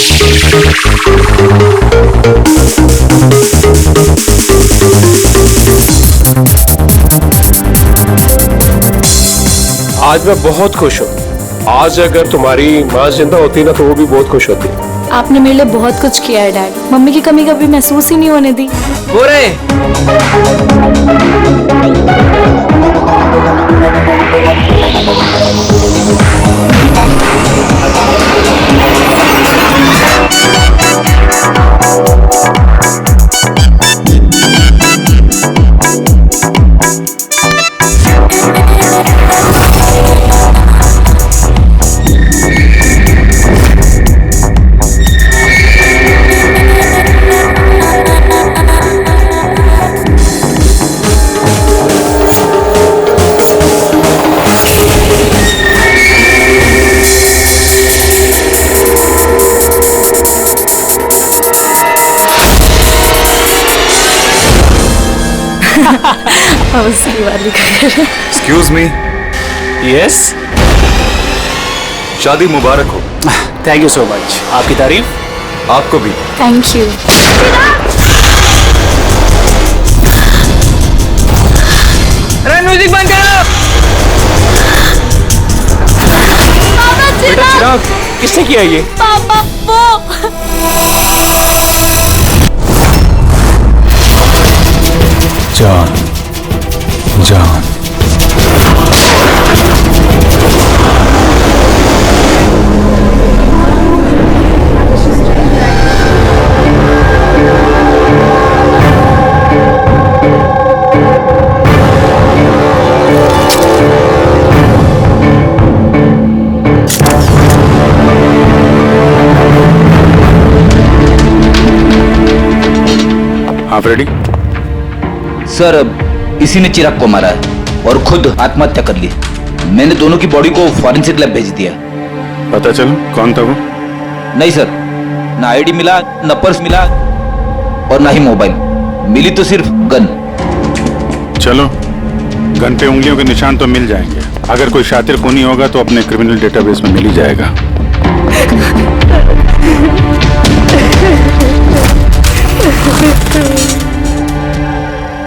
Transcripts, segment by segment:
आज मैं बहुत खुश हूँ। आज अगर तुम्हारी माँ जिंदा होती ना तो वो भी बहुत खुश होती। आपने मेरे लिए बहुत कुछ किया है डैड। मम्मी की कमी कभी महसूस ही नहीं होने दी। हो रहे एक्सक्यूज मी। यस, शादी मुबारक हो। Thank you so much. आपकी तारीफ। आपको भी। Thank you. अरे म्यूजिक बंद करो। बेटा चिराग, किसने किया ये? पापा वो जान जान आप रेडी? सर, इसी ने चिराग को मारा है और खुद आत्महत्या कर ली। मैंने दोनों की बॉडी को फॉरेंसिक लैब भेज दिया। पता चलो कौन था वो? नहीं सर, ना आईडी मिला, न पर्स मिला और ना ही मोबाइल मिली, तो सिर्फ गन। चलो, गन पे उंगलियों के निशान तो मिल जाएंगे। अगर कोई शातिर खूनी होगा तो अपने क्रिमिनल डेटाबेस में मिल ही जाएगा।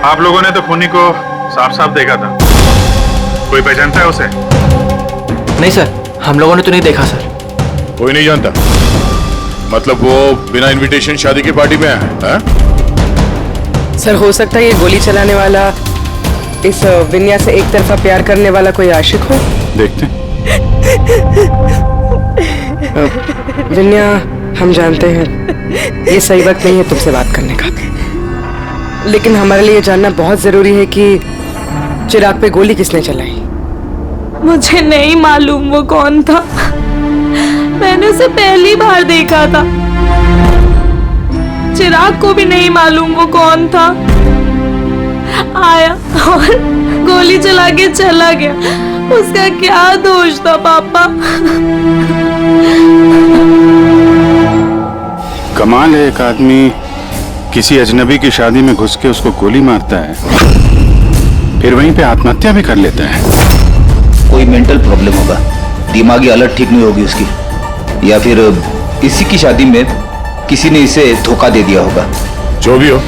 आप लोगों ने तो खूनी को साफ साफ देखा था। कोई पहचानता है उसे? नहीं सर, हम लोगों ने तो नहीं देखा सर। कोई नहीं जानता? मतलब वो बिना इनविटेशन शादी की पार्टी में आया है? सर, हो सकता है ये गोली चलाने वाला इस विन्या से एक तरफा प्यार करने वाला कोई आशिक हो। देखते। विन्या, हम जानते हैं ये सही वक्त नहीं है तुमसे बात करने का, लेकिन हमारे लिए जानना बहुत जरूरी है कि चिराग पे गोली किसने चलाई। मुझे नहीं मालूम वो कौन था। मैंने उसे पहली बार देखा था। चिराग को भी नहीं मालूम वो कौन था। आया और गोली चला के चला गया। उसका क्या दोष था पापा? कमाल है, एक आदमी किसी अजनबी की शादी में घुस के उसको गोली मारता है, फिर वहीं पे आत्महत्या भी कर लेता है। कोई मेंटल प्रॉब्लम होगा, दिमागी हालत ठीक नहीं होगी उसकी, या फिर इसी की शादी में किसी ने इसे धोखा दे दिया होगा। जो भी हो,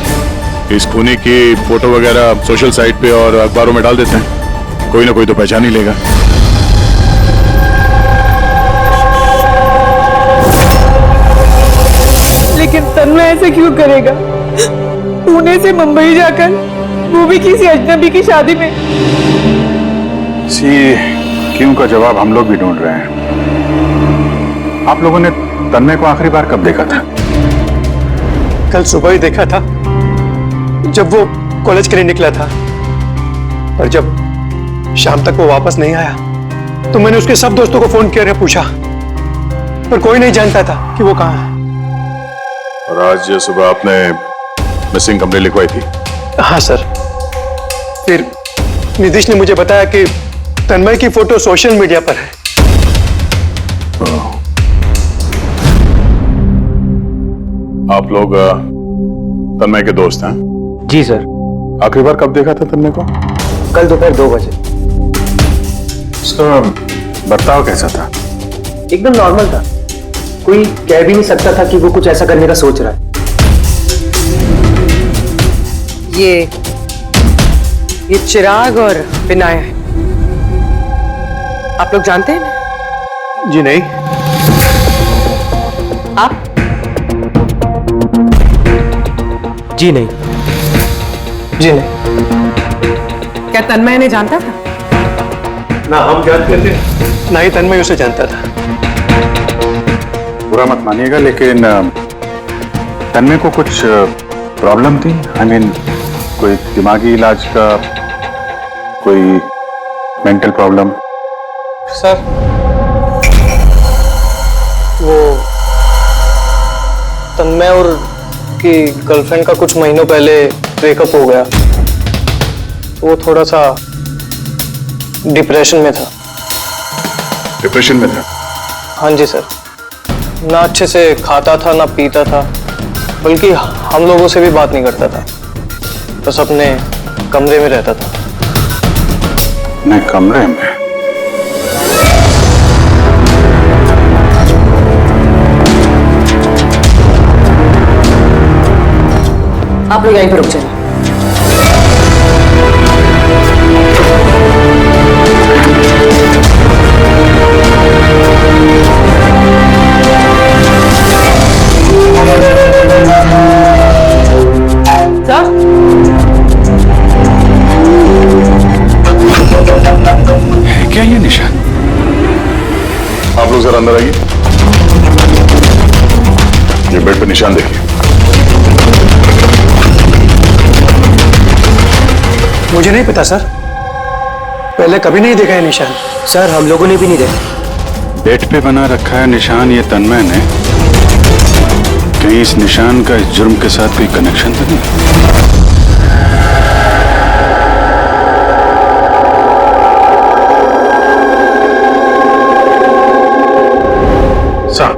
इस खूनी की फोटो वगैरह सोशल साइट पे और अखबारों में डाल देते हैं। कोई ना कोई तो पहचान ही लेगा। लेकिन तन्मय ऐसे क्यों करेगा? पुणे से मुंबई जाकर, वो भी किसी अजनबी की शादी में। इसी क्यों का जवाब हम लोग भी ढूंढ रहे हैं। आप लोगों ने तन्मय को आखिरी बार कब देखा था? कल सुबह ही देखा था, जब वो कॉलेज के लिए निकला था। और जब शाम तक वो वापस नहीं आया तो मैंने उसके सब दोस्तों को फोन किया, पूछा, पर कोई नहीं जानता था कि वो कहाँ है। और आज सुबह आपने मिसिंग कंप्लेंट लिखवाई थी? हाँ सर। फिर नीतीश ने मुझे बताया कि तन्मय की फोटो सोशल मीडिया पर है। आप लोग तन्मय के दोस्त हैं? जी सर। आखिरी बार कब देखा था तन्मय को? कल दोपहर 2 बजे। उसका बर्ताव कैसा था? एकदम नॉर्मल था। कोई कह भी नहीं सकता था कि वो कुछ ऐसा करने का सोच रहा है। ये चिराग और विनाया है। आप लोग जानते हैं ना? जी नहीं। आप? जी नहीं। जी नहीं। क्या तन्मय ने जानता था? ना हम जानते थे, ना ही तन्मय उसे जानता था। बुरा मत मानिएगा, लेकिन तन्मय को कुछ प्रॉब्लम थी। आई मीन कोई दिमागी इलाज का, कोई मेंटल प्रॉब्लम। सर वो तन्मय और की गर्लफ्रेंड का कुछ महीनों पहले ब्रेकअप हो गया। वो थोड़ा सा डिप्रेशन में था। डिप्रेशन में था? हाँ जी सर। ना अच्छे से खाता था ना पीता था, बल्कि हम लोगों से भी बात नहीं करता था, बस अपने कमरे में रहता था। अपने कमरे में? आप लोग यहीं पर रुक जाइए। है क्या ये निशान? आप लोग जरा अंदर आइए। ये बेड पे निशान देखिए। मुझे नहीं पता सर, पहले कभी नहीं देखा है निशान। सर हम लोगों ने भी नहीं देखा। बेड पे बना रखा है निशान ये तन्मय ने। कहीं इस निशान का इस जुर्म के साथ कोई कनेक्शन तो नहीं? साहब,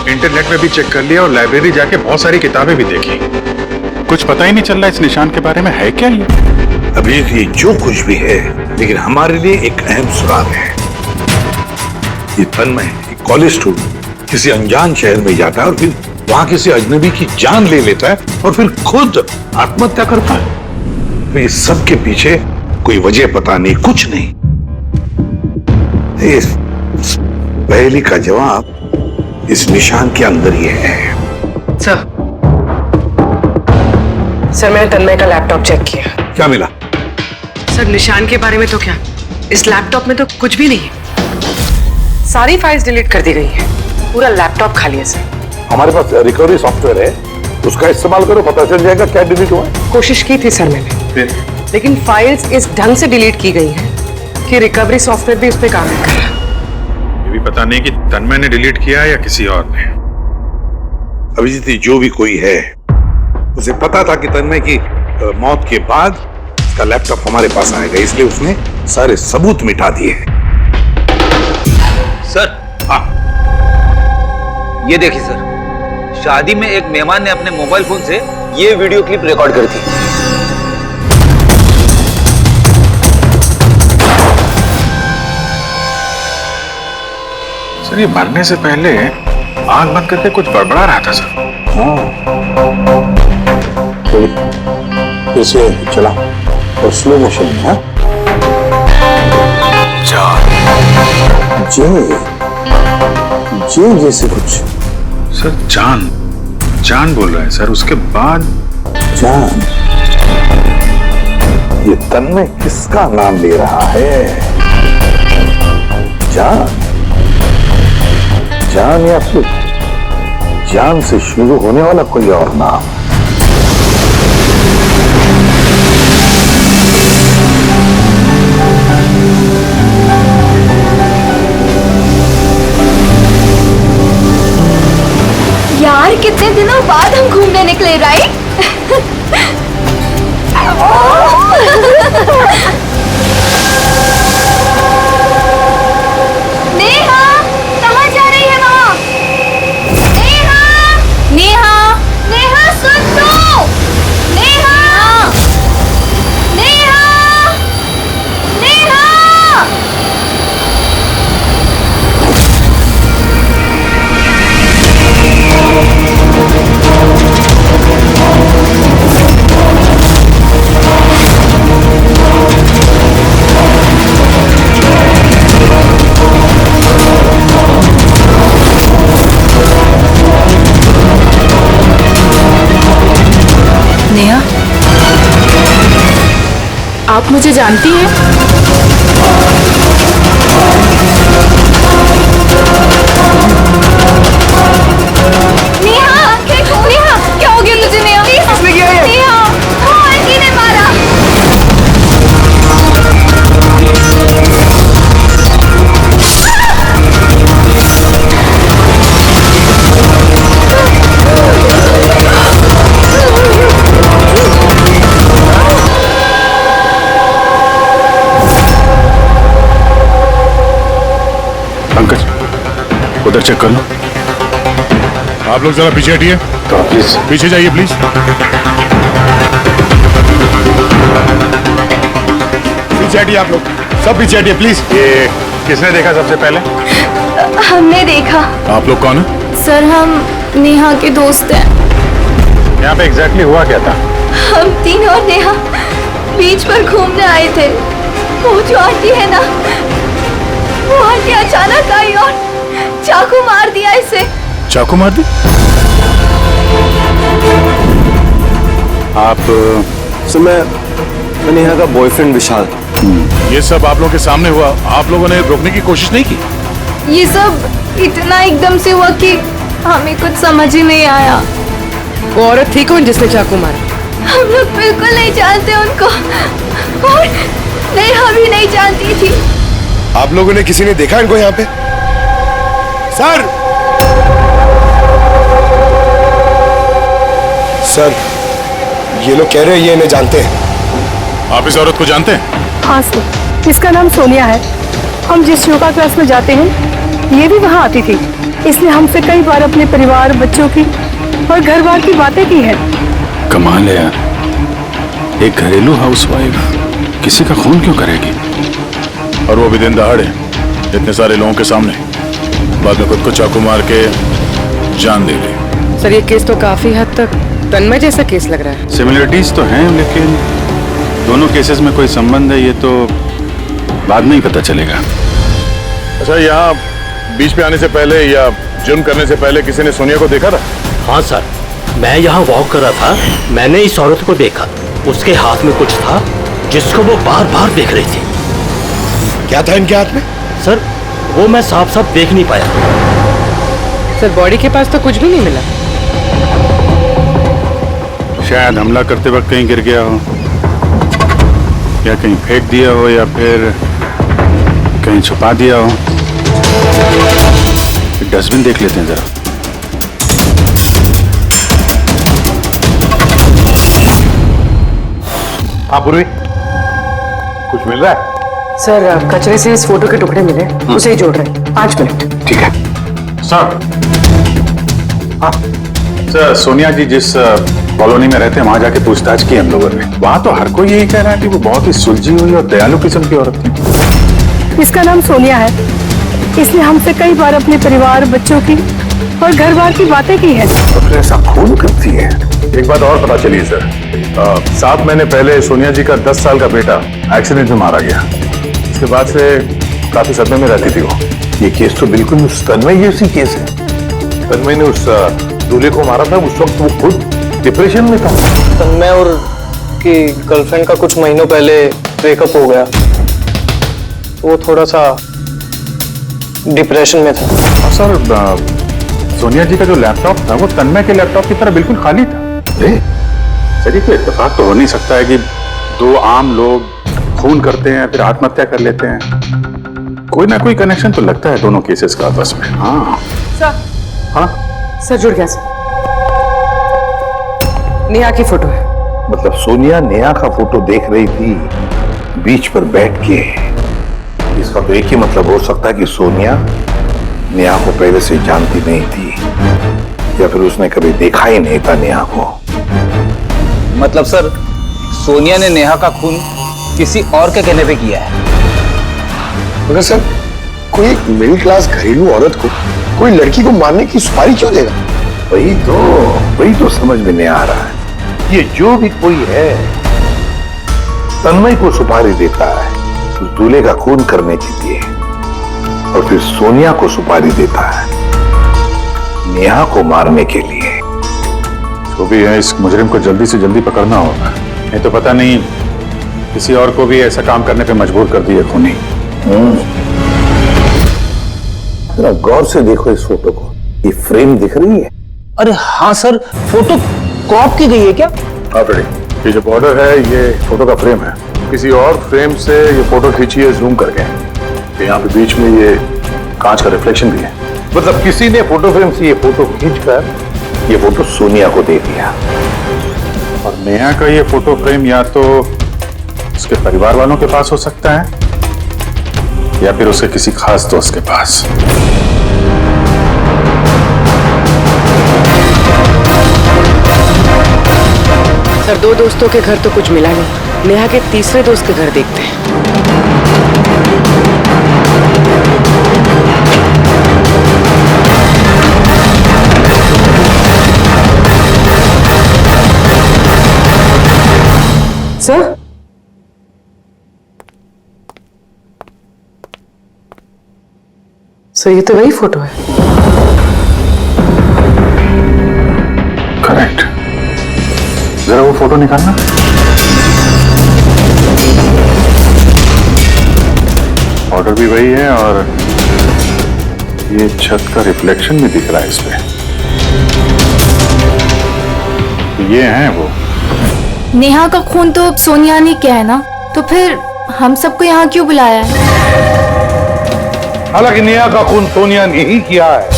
इंटरनेट में भी चेक कर लिया और लाइब्रेरी जाके बहुत सारी किताबें भी देखी। कुछ पता ही नहीं चल रहा इस निशान के बारे में। है क्या ये? अभी ये जो कुछ भी है, लेकिन हमारे लिए एक अहम सुराग है। ये तन्मय एक कॉलेज स्टूडेंट किसी अनजान शहर में जाता है और फिर वहां किसी अजनबी की जान ले लेता है और फिर खुद आत्महत्या करता है। तो इस सब के पीछे कोई वजह पता नहीं, कुछ नहीं। इस पहेली का जवाब इस निशान के अंदर ही है। सर मैंने तन्मय का लैपटॉप चेक किया। क्या मिला? सर निशान के बारे में तो क्या, इस लैपटॉप में तो कुछ भी नहीं है। सारी फाइल्स डिलीट कर दी गई है, पूरा लैपटॉप खाली है सर। हमारे पास रिकवरी सॉफ्टवेयर है, उसका इस्तेमाल करो, पता चल जाएगा क्या डिलीट हुआ है। कोशिश की थी सर मैंने, लेकिन फाइल्स इस ढंग से डिलीट की गई हैं कि रिकवरी सॉफ्टवेयर भी उस पर काम नहीं कर रहा। ये भी पता नहीं कि तन्मय ने डिलीट किया है या किसी और ने। अभिजीत, जो भी कोई है, उसे पता था कि तन्मय की मौत के बाद उसका लैपटॉप हमारे पास आएगा, इसलिए उसने सारे सबूत मिटा दिए। सर हाँ, ये देखिए सर, शादी में एक मेहमान ने अपने मोबाइल फोन से ये वीडियो क्लिप रिकॉर्ड करी थी। सर ये मरने से पहले आंख बंद करके कुछ बड़बड़ा रहा था सर। फिर से चला और स्लो मोशन में। हाँ, जे जैसे कुछ। सर जान जान बोल रहा है सर, उसके बाद जान। ये तन्मय किसका नाम ले रहा है? जान? जान या फिर जान से शुरू होने वाला कोई और नाम? यार कितने दिनों बाद हम घूमने निकले, राइट? नेहा, कहाँ जा रही है वहाँ? नेहा, नेहा, नेहा सुन तो! नेहा, नेहा, नेहा! आप मुझे जानती हैं? नेहा, नेहा, क्या हो गया तुझे नेहा? किसने किया ये? नेहा, वो आंटी ने मारा। पंकज, उधर चेक कर लो। आप लोग जरा पीछे हटिए। तो प्लीज पीछे जाइए प्लीज। पीछे हटिए आप लोग, सब पीछे हटिए प्लीज। ये किसने देखा सबसे पहले? हमने देखा। आप लोग कौन है? सर, हम नेहा के दोस्त हैं। यहाँ पे एग्जैक्टली हुआ क्या था? हम तीन और नेहा बीच पर घूमने आए थे। वो जो आंटी है ना, वो आंटी अचानक आई और चाकू मार दिया इसे। चाकू मार दी? आप सर, मैं नेहा का बॉयफ्रेंड विशाल। ये सब आप लोगों के सामने हुआ, आप लोगों ने रोकने की कोशिश नहीं की? ये सब इतना एकदम से हुआ कि हमें कुछ समझ ही नहीं आया। वो औरत थी कौन जिसने चाकू मारा? हम लोग बिल्कुल नहीं जानते उनको, और नेहा भी नहीं जानती थी। आप लोगों ने किसी ने देखा इनको यहाँ पे? सर, सर, ये लोग कह रहे हैं ये इन्हें जानते हैं। आप इस औरत को जानते हैं? हाँ सर, इसका नाम सोनिया है। हम जिस योगा क्लास में जाते हैं, ये भी वहाँ आती थी। इसने हमसे कई बार अपने परिवार, बच्चों की और घर बार की बातें की है। कमाल है यार, एक घरेलू हाउसवाइफ किसी का खून क्यों करेगी? और वो भी दिन दहाड़े, इतने सारे लोगों के सामने, बाद में खुद को चाकू मार के जान दे गई। सर, ये केस तो काफी हद तक तन्मय जैसा केस लग रहा है। सिमिलरिटीज तो हैं, लेकिन दोनों केसेस में कोई संबंध है ये तो बाद में ही पता चलेगा। अच्छा, यहाँ बीच पे आने से पहले या जुर्म करने से पहले किसी ने सोनिया को देखा था? हाँ सर, मैं यहाँ वॉक कर रहा था। मैंने इस औरत को देखा। उसके हाथ में कुछ था जिसको वो बार बार देख रही थी। क्या था इनके हाथ में? सर, वो मैं साफ साफ देख नहीं पाया। सर, बॉडी के पास तो कुछ भी नहीं मिला। शायद हमला करते वक्त कहीं गिर गया हो, या कहीं फेंक दिया हो, या फिर कहीं छुपा दिया हो। डस्टबिन देख लेते हैं जरा। हाँ पूर्वी, कुछ मिल रहा है? सर, कचरे से इस फोटो के टुकड़े मिले, उसे ही जोड़ रहे हैं। 5 मिनट। ठीक है सर। हाँ सर, सोनिया जी जिस कॉलोनी में रहते हैं वहां जाके पूछताछ की हम लोगों ने। वहां तो हर कोई यही कह रहा है कि वो बहुत ही सुलझी हुई और दयालु किस्म की औरत थी। इसका नाम सोनिया है। इसने हमसे कई बार अपने परिवार, बच्चों की और घर बार की बातें की है। तो फिर ऐसा खून करती है? एक बात और पता चली सर, 7 महीने पहले सोनिया जी का 10 साल का बेटा एक्सीडेंट में मारा गया। इसके बाद से काफी सदमे में रहती थी वो। ये केस तो बिल्कुल उस तन्मय जैसी केस है। तन्मय ने उस दूल्हे को मारा था, उस वक्त वो खुद डिप्रेशन में था। तन्मय और की गर्लफ्रेंड का कुछ महीनों पहले ब्रेकअप हो गया, वो थोड़ा सा डिप्रेशन में था। सर, सोनिया जी का जो लैपटॉप था वो तन्मय के लैपटॉप की तरह बिल्कुल खाली था। सर, ये तो इत्तेफाक तो हो नहीं सकता है कि 2 आम लोग खून करते हैं फिर आत्महत्या कर लेते हैं। कोई ना कोई कनेक्शन तो लगता है दोनों केसेस का आपस में। हाँ सर, हाँ सर जुड़ गया सर। नेहा की फोटो है। मतलब सोनिया नेहा का फोटो देख रही थी बीच पर बैठ के। इसका तो एक ही मतलब हो सकता है कि सोनिया नेहा को पहले से जानती नहीं थी, या फिर उसने कभी देखा ही नहीं था नेहा को। मतलब सर, सोनिया ने नेहा का खून किसी और के कहने पे किया है। मगर सर, कोई एक मिडिल क्लास घरेलू औरत को कोई लड़की को मारने की सुपारी क्यों देगा? वही तो समझ में नहीं आ रहा है। ये जो भी कोई है तन्मय को सुपारी देता है उस दूल्हे का खून करने के लिए, और फिर सोनिया को सुपारी देता है नेहा को मारने के लिए। जो भी है, इस मुजरिम को जल्दी से जल्दी पकड़ना होगा, नहीं तो पता नहीं किसी और को भी ऐसा काम करने पे मजबूर कर दिए खूनी। जरा गौर से देखो इस फोटो को, ये फ्रेम दिख रही है? अरे हाँ सर, फोटो क्रॉप की गई है क्या? हाँ फ्रेडी, ये जो बॉर्डर है ये फोटो का फ्रेम है। किसी और फ्रेम से ये फोटो खींची है जूम करके। यहाँ पे बीच में ये कांच का रिफ्लेक्शन भी है। मतलब किसी ने फोटो फ्रेम से ये फोटो खींचकर ये फोटो सोनिया को दे दिया। और नेहा का ये फोटो फ्रेम या तो उसके परिवार वालों के पास हो सकता है या फिर उसके किसी खास दोस्त के पास। सर, 2 दोस्तों के घर तो कुछ मिला नहीं। नेहा के तीसरे दोस्त के घर देखते हैं। सर, सर ये तो वही फोटो है। करेक्ट। जरा वो फोटो निकालना। ऑर्डर भी वही है और ये छत का रिफ्लेक्शन भी दिख रहा है इसमें। ये हैं वो। नेहा का खून तो सोनिया ने किया है ना, तो फिर हम सबको यहाँ क्यों बुलाया है? हालांकि नेहा का खून सोनिया ने ही किया है,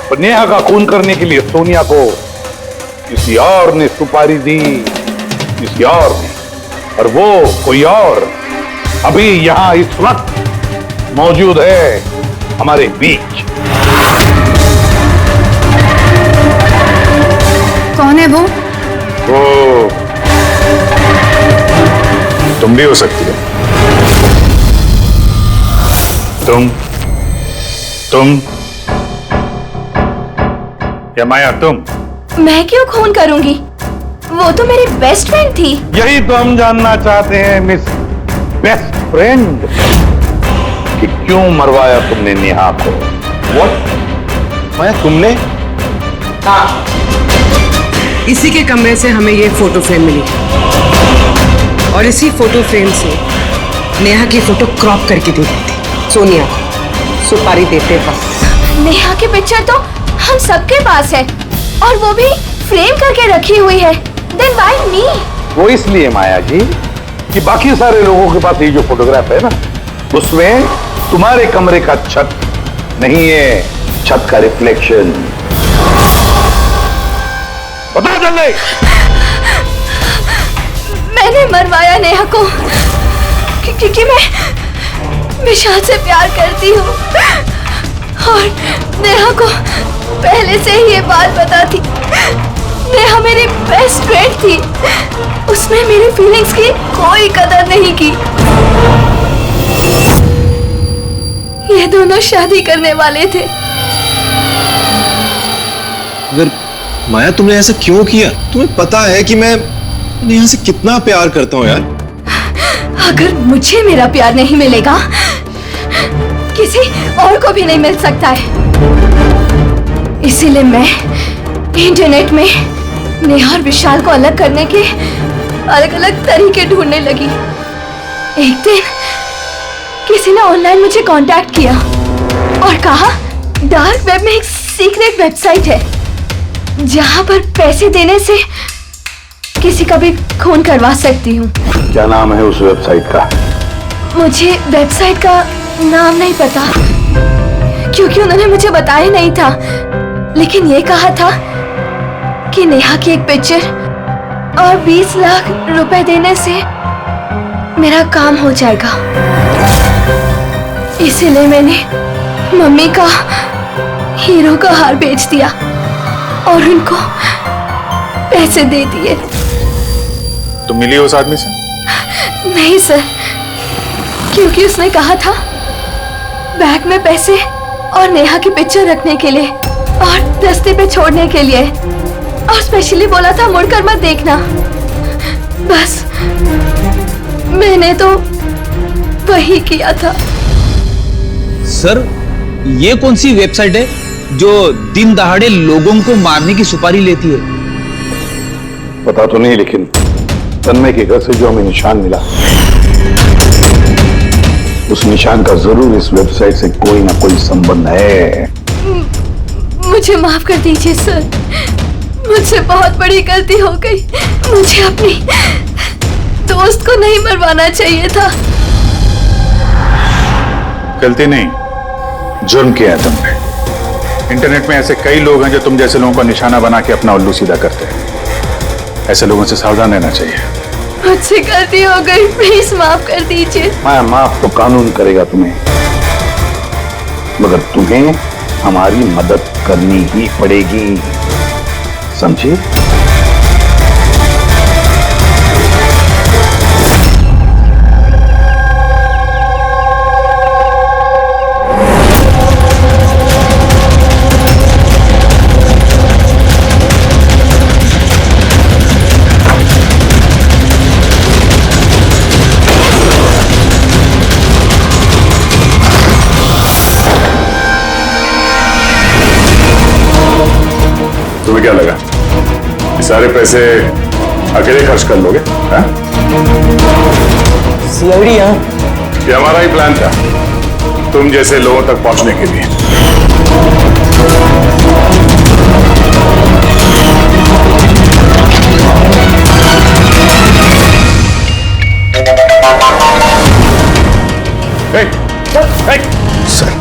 पर नेहा का खून करने के लिए सोनिया को किसी और ने सुपारी दी, किसी और ने, और वो कोई और अभी यहां इस वक्त मौजूद है हमारे बीच। कौन है वो? वो तुम भी हो सकती हो। तुम या माया तुम? मैं क्यों खून करूंगी? वो तो मेरी बेस्ट फ्रेंड थी। यही तो हम जानना चाहते हैं मिस बेस्ट फ्रेंड, कि क्यों मरवाया तुमने नेहा को? व्हाट? मैं तुमने? हाँ, इसी के कमरे से हमें ये फोटो फ्रेम मिली और इसी फोटो फ्रेम से नेहा की फोटो क्रॉप करके दी गई थी सोनिया को सुपारी देते वक्त। नेहा की पिक्चर तो हम सबके पास है और वो भी फ्रेम करके रखी हुई है। Then why me? वो इसलिए माया जी कि बाकी सारे लोगों के पास ये जो फोटोग्राफ है ना, उसमें तुम्हारे कमरे का छत नहीं है, छत का रिफ्लेक्शन। पता चल गई? मैंने मरवाया नेहा को क्योंकि मैं विशाल से प्यार करती हूँ और नेहा को पहले से ही ये बात पता थी। नेहा मेरी बेस्ट फ्रेंड थी, उसने मेरी फीलिंग्स की कोई कदर नहीं की। ये दोनों शादी करने वाले थे। अगर माया तुमने ऐसा क्यों किया? तुम्हें पता है कि मैं नेहा से कितना प्यार करता हूँ यार। अगर मुझे मेरा प्यार नहीं मिलेगा, किसी और को भी नहीं मिल सकता है। इसीलिए मैं इंटरनेट में नेहा और विशाल को अलग करने के अलग अलग तरीके ढूंढने लगी। एक दिन किसी ने ऑनलाइन मुझे कांटेक्ट किया और कहा डार्क वेब में एक सीक्रेट वेबसाइट है जहां पर पैसे देने से किसी का भी खून करवा सकती हूँ। क्या नाम है उस वेबसाइट का? मुझे वेबसाइट का नाम नहीं पता क्योंकि उन्होंने मुझे बताया नहीं था, लेकिन ये कहा था कि नेहा की एक पिक्चर और 20 लाख रुपए देने से मेरा काम हो जाएगा। इसीलिए मैंने मम्मी का हीरो का हार बेच दिया और उनको पैसे दे दिए। तुम मिली उस आदमी से? नहीं सर, क्योंकि उसने कहा था बैग में पैसे और नेहा की पिक्चर रखने के लिए और रास्ते पे छोड़ने के लिए, और स्पेशली बोला था मुड़कर मत देखना। बस मैंने तो वही किया था। सर, ये कौन सी वेबसाइट है जो दिन दहाड़े लोगों को मारने की सुपारी लेती है? पता तो नहीं, लेकिन तन्मय के घर से जो हमें निशान मिला, उस निशान का जरूर इस वेबसाइट से कोई ना कोई संबंध है। मुझे माफ कर दीजिए सर, मुझसे बहुत बड़ी गलती हो गई। मुझे अपनी दोस्त को नहीं मरवाना चाहिए था। गलती नहीं, जुर्म किया है तुमने। इंटरनेट में ऐसे कई लोग हैं जो तुम जैसे लोगों का निशाना बना के अपना उल्लू सीधा करते हैं। ऐसे लोगों से सावधान रहना चाहिए। मुझसे गलती हो गई, प्लीज माफ कर दीजिए। मैं माफ तो कानून करेगा तुम्हें, मगर तुम्हें हमारी मदद करनी ही पड़ेगी, समझे? तुम्हें क्या लगा ये सारे पैसे अकेले खर्च कर लोगे? सीआईडी यहाँ? ये हमारा ही प्लान था, तुम जैसे लोगों तक पहुंचने के लिए। सर,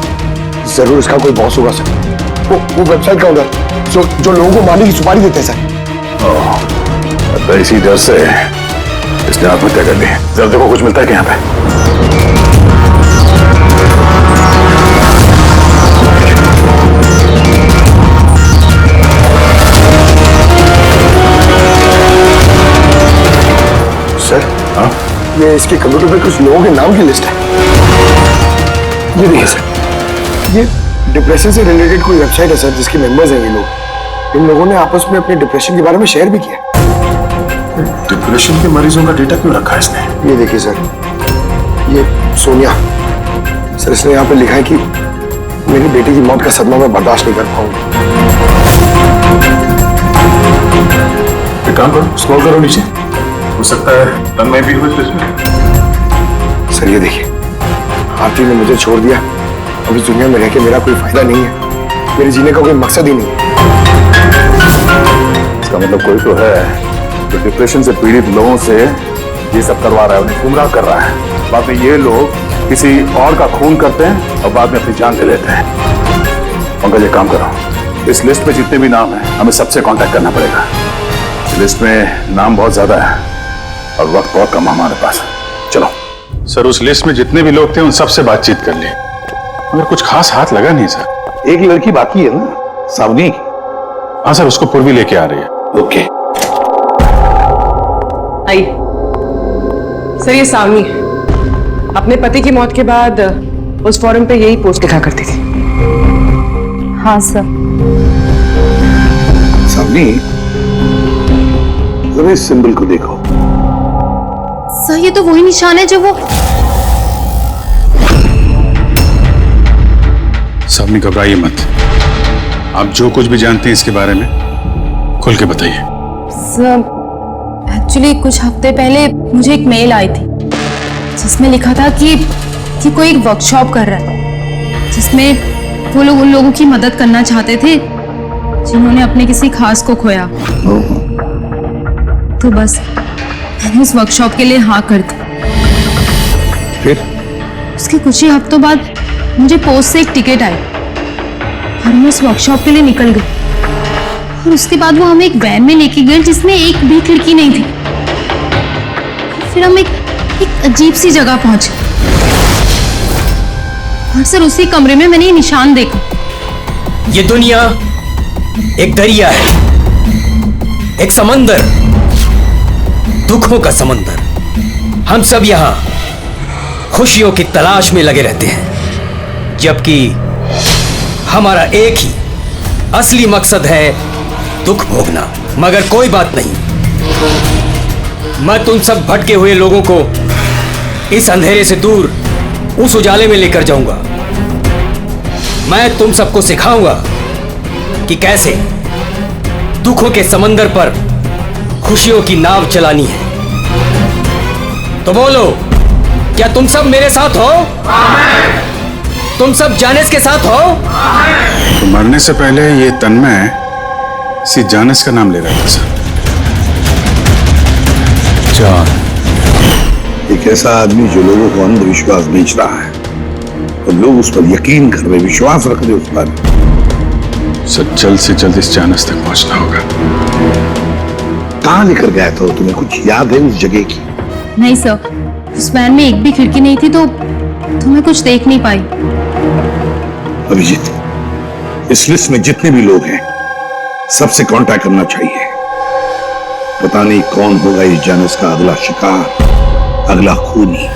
जरूर इसका कोई बॉस होगा सर। वो वेबसाइट का होगा जो लोगों को मारने की सुपारी देते हैं सर। तो इसी डर से इसने आत्महत्या कर ली। जरा देखो कुछ मिलता है क्या यहाँ पे? सर, हाँ? ये इसके कंप्यूटर पे कुछ लोगों के नाम की लिस्ट है। ये देखिए सर, ये डिप्रेशन से रिलेटेड कोई वेबसाइट है सर, जिसके मेंबर्स हैं ये लोग। इन लोगों ने आपस में अपने डिप्रेशन के बारे में शेयर भी किया। डिप्रेशन के मरीजों का डेटा क्यों रखा है इसने? ये देखिए सर, ये सोनिया सर, इसने यहाँ पे लिखा है कि मेरी बेटी की मौत का सदमा मैं बर्दाश्त नहीं कर पाऊंगा। एक काम करो, स्क्रॉल करो नीचे, हो सकता है तन्मय भी हो इस लिस्ट में। सर ये देखिए, आरती ने मुझे छोड़ दिया, अब इस दुनिया में रह के मेरा कोई फायदा नहीं है, मेरे जीने का कोई मकसद ही नहीं है। इसका मतलब कोई तो है जो डिप्रेशन से पीड़ित लोगों से ये सब करवा रहा है, उन्हें गुमराह कर रहा है। बाद में ये लोग किसी और का खून करते हैं और बाद में अपनी जान ले लेते हैं। पंकज एक काम करो, इस लिस्ट में जितने भी नाम हैं हमें सबसे कांटेक्ट करना पड़ेगा। इस लिस्ट में नाम बहुत ज्यादा है और वक्त बहुत कम है हमारे पास। चलो सर, उस लिस्ट में जितने भी लोग थे उन सबसे बातचीत कर ली, मगर कुछ खास हाथ लगा नहीं सर। एक लड़की बाकी है ना, सावनी? हाँ सर, उसको पूर्वी लेके आ रही है। ओके। आई सर, ये सावनी अपने पति की मौत के बाद उस फोरम पे यही पोस्ट लिखा करती थी। हाँ सर। सावनी, जरा इस सिंबल को देखो। सर, ये तो वही निशान है जो वो। सावनी घबराइए मत, आप जो कुछ भी जानते हैं इसके बारे में खुल के बताइए। सर, एक्चुअली कुछ हफ्ते पहले मुझे एक मेल आई थी जिसमें लिखा था कि कोई एक वर्कशॉप कर रहा है जिसमें वो लोग उन लोगों की मदद करना चाहते थे जिन्होंने अपने किसी खास को खोया। तो बस मैंने उस वर्कशॉप के लिए हाँ कर दी। फिर उसके कुछ ही हफ्तों बाद मुझे पोस्ट से एक टिकट आई और मैं उस वर्कशॉप के लिए निकल गई। और उसके बाद वो हमें एक वैन में लेके गए जिसमें एक भी खिड़की नहीं थी। फिर हम एक अजीब सी जगह पहुंचे और सर उसी कमरे में मैंने ये निशान देखा। ये दुनिया एक दरिया है, एक समंदर, दुखों का समंदर। हम सब यहाँ खुशियों की तलाश में लगे रहते हैं, जबकि हमारा एक ही असली मकसद है दुख भोगना। मगर कोई बात नहीं, मैं तुम सब भटके हुए लोगों को इस अंधेरे से दूर उस उजाले में लेकर जाऊंगा। मैं तुम सबको सिखाऊंगा कि कैसे दुखों के समंदर पर खुशियों की नाव चलानी है। तो बोलो, क्या तुम सब मेरे साथ हो? तुम सब जानिस के साथ हो? तो मरने से पहले ये तन्मय इसी जानिस का नाम ले रहा था सर। जान एक ऐसा आदमी जो लोगों को अंधविश्वास बेच रहा है और लोग उस पर यकीन कर रहे, विश्वास रख रहे उस पर। सर जल्द से जल्द इस जानिस तक पहुंचना होगा। कहाँ लेकर गया था? तुम्हें कुछ याद है उस जगह की? नहीं सर, उस वैन में एक भी खिड़की नहीं थी तो मैं कुछ देख नहीं पाई। अभिजीत, इस लिस्ट में जितने भी लोग हैं सबसे कांटेक्ट करना चाहिए। पता नहीं कौन होगा इस जानिस का अगला शिकार, अगला खूनी।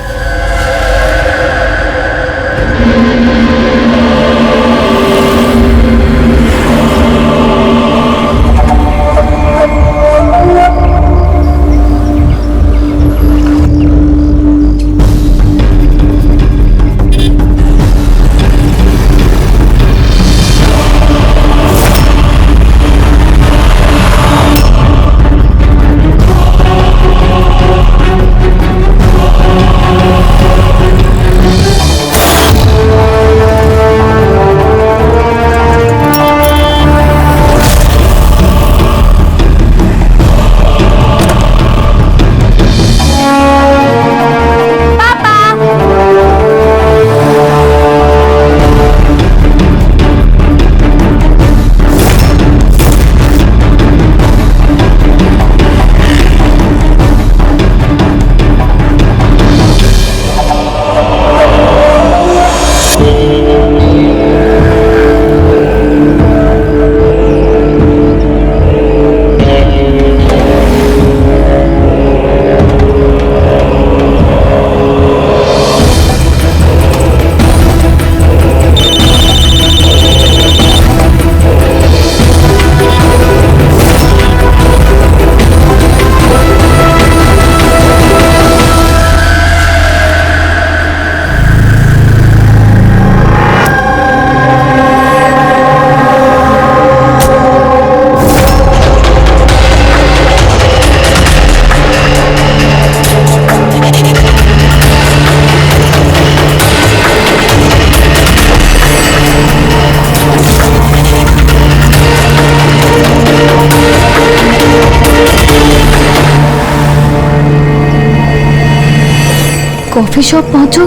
कॉफी शॉप पहुंचो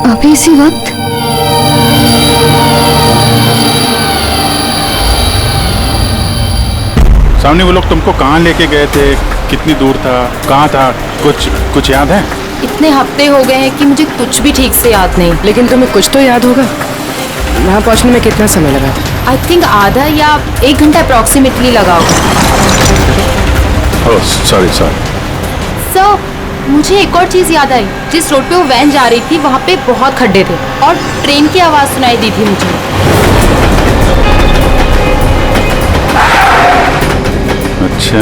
अभी इसी वक्त? सामने वो लोग तुमको कहाँ लेके गए थे, कितनी दूर था, कहाँ था, कुछ याद है? इतने हफ्ते हो गए हैं कि मुझे कुछ भी ठीक से याद नहीं। लेकिन तुम्हें कुछ तो याद होगा। वहाँ पहुँचने में कितना समय लगा था? आई थिंक आधा या 1 घंटा अप्रॉक्सीमेटली लगा होगा। Oh sorry. सर, मुझे एक और चीज याद आई। जिस रोड पे वो वैन जा रही थी वहाँ पे बहुत खड्डे थे और ट्रेन की आवाज सुनाई दी थी मुझे। अच्छा।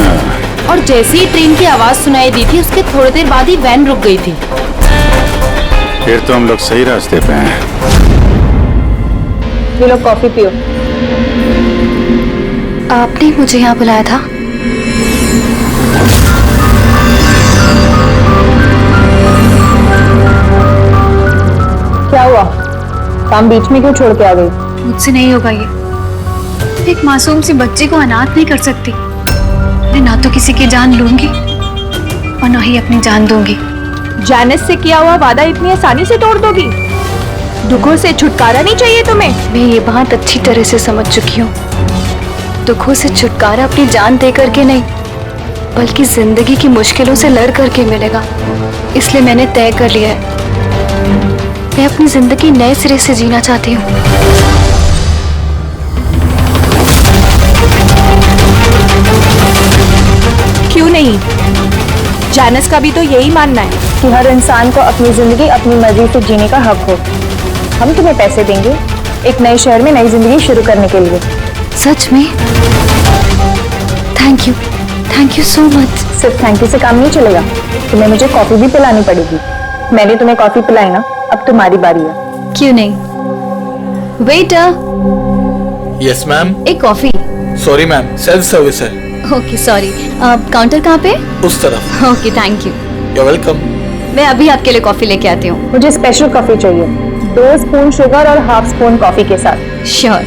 और जैसे ही ट्रेन की आवाज सुनाई दी थी उसके थोड़ी देर बाद ही वैन रुक गई थी। फिर तो हम लोग सही रास्ते पे हैं। ये लो कॉफी पियो। आपने मुझे यहाँ बुलाया था? क्या हुआ? काम बीच में क्यों छोड़ के आ गई? मुझसे नहीं होगा ये। एक मासूम सी बच्ची को अनाथ नहीं कर सकती। मैं ना तो किसी की जान लूंगी और ना ही अपनी जान दूंगी। जानिस से किया हुआ वादा इतनी आसानी से तोड़ दोगी? दुखों से छुटकारा नहीं चाहिए तुम्हें? मैं ये बहुत अच्छी तरह से समझ चुकी हूँ। दुखों से छुटकारा अपनी जान दे करके नहीं, बल्कि जिंदगी की मुश्किलों से लड़ करके मिलेगा। इसलिए मैंने तय कर लिया है, मैं अपनी जिंदगी नए सिरे से जीना चाहती हूँ। क्यों नहीं? जानिस का भी तो यही मानना है कि हर इंसान को अपनी जिंदगी अपनी मर्जी से जीने का हक हो। हम तुम्हें पैसे देंगे एक नए शहर में नई जिंदगी शुरू करने के लिए। सच में? Thank you so much. सिर्फ थैंक यू से काम नहीं चलेगा, तुम्हें मुझे कॉफी भी पिलानी पड़ेगी। मैंने तुम्हें कॉफी पिलाई ना, अब तुम्हारी बारी है। क्यों नहीं? वेटर। Yes ma'am. एक coffee. Sorry ma'am, self service है। Okay sorry. काउंटर कहाँ पे? उस तरफ। Okay thank you. You're welcome. मैं अभी आपके लिए कॉफी लेके आती हूँ। मुझे स्पेशल कॉफी चाहिए, 2 स्पून शुगर और हाफ स्पून कॉफी के साथ। श्योर।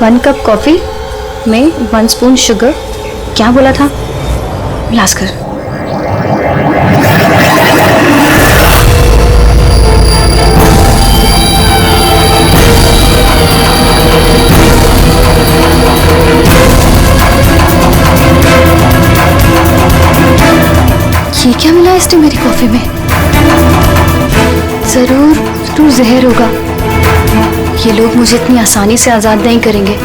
वन कप कॉफी में 1 स्पून शुगर। क्या बोला था? लास्कर। ये क्या मिला इसने मेरी कॉफी में? जरूर जहर होगा। ये लोग मुझे इतनी आसानी से आजाद नहीं करेंगे।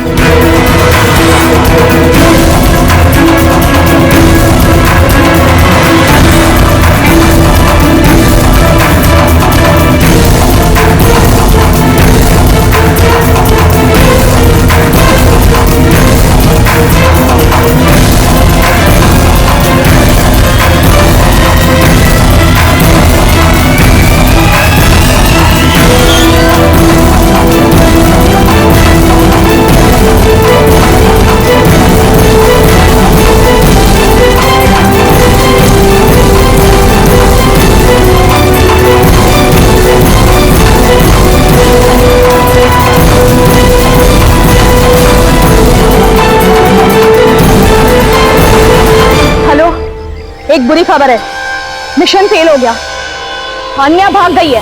एक बुरी खबर है, मिशन फेल हो गया। हानिया भाग गई है।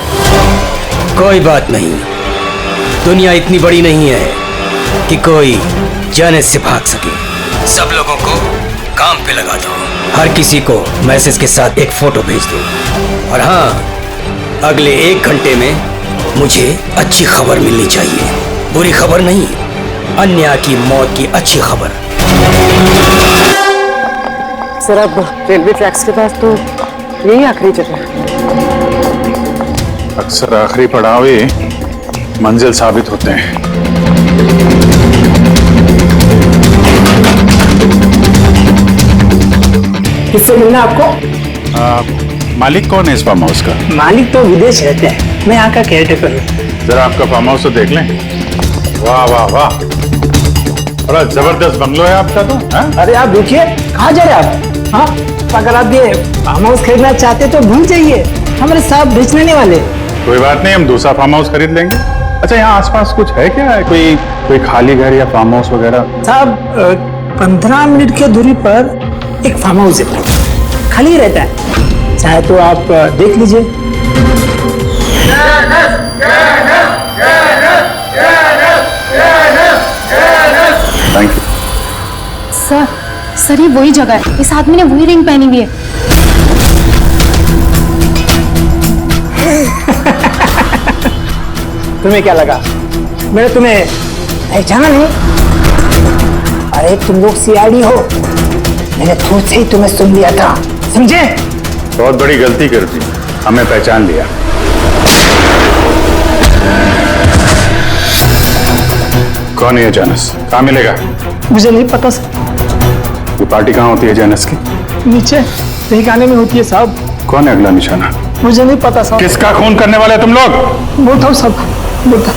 कोई बात नहीं, दुनिया इतनी बड़ी नहीं है कि कोई जाने से भाग सके। सब लोगों को काम पे लगा दो, हर किसी को मैसेज के साथ एक फोटो भेज दो। और हाँ, अगले 1 घंटे में मुझे अच्छी खबर मिलनी चाहिए। बुरी खबर नहीं, अन्या की मौत की अच्छी खबर। सर अब रेलवे ट्रैक्स के पास तो यही आखिरी जगह है। अक्सर आखिरी पड़ाव ही मंजिल साबित होते हैं। किससे मिलना आपको? मालिक कौन है इस फार्म हाउस का? मालिक तो विदेश रहते हैं, मैं यहाँ का केयरटेकर हूँ। जरा आपका फार्म हाउस तो देख लें। वाह वाह वाह, बड़ा जबरदस्त बंगलो है आपका तो। अरे आप देखिए, कहाँ जा रहे हैं आप? हाँ, अगर आप ये फार्म हाउस खरीदना चाहते तो भूल जाइए, हमारे साहब बेचने नहीं वाले। कोई बात नहीं, हम दूसरा फार्म हाउस खरीद लेंगे। अच्छा, यहाँ आसपास कुछ है क्या? कोई खाली घर या फार्म हाउस वगैरह? साहब 15 मिनट की दूरी पर एक फार्म हाउस है, खाली रहता है, चाहे तो आप देख लीजिए। Thank you. सर ये वही जगह है, इस आदमी ने वही रिंग पहनी हुई है। तुम्हें क्या लगा मैंने तुम्हें पहचाना नहीं? अरे तुम लोग सीआईडी हो, मैंने खुद से ही तुम्हें सुन लिया था, समझे? बहुत बड़ी गलती कर दी, हमें पहचान लिया। कौन है जानस? कहाँ मिलेगा? मुझे नहीं पता सर। ये पार्टी कहाँ होती है जानस की? नीचे तहखाने में होती है साहब। कौन है अगला निशाना? मुझे नहीं पता साहब। किसका खून करने वाले तुम लोग? बोलता हूँ साहब, बोलता।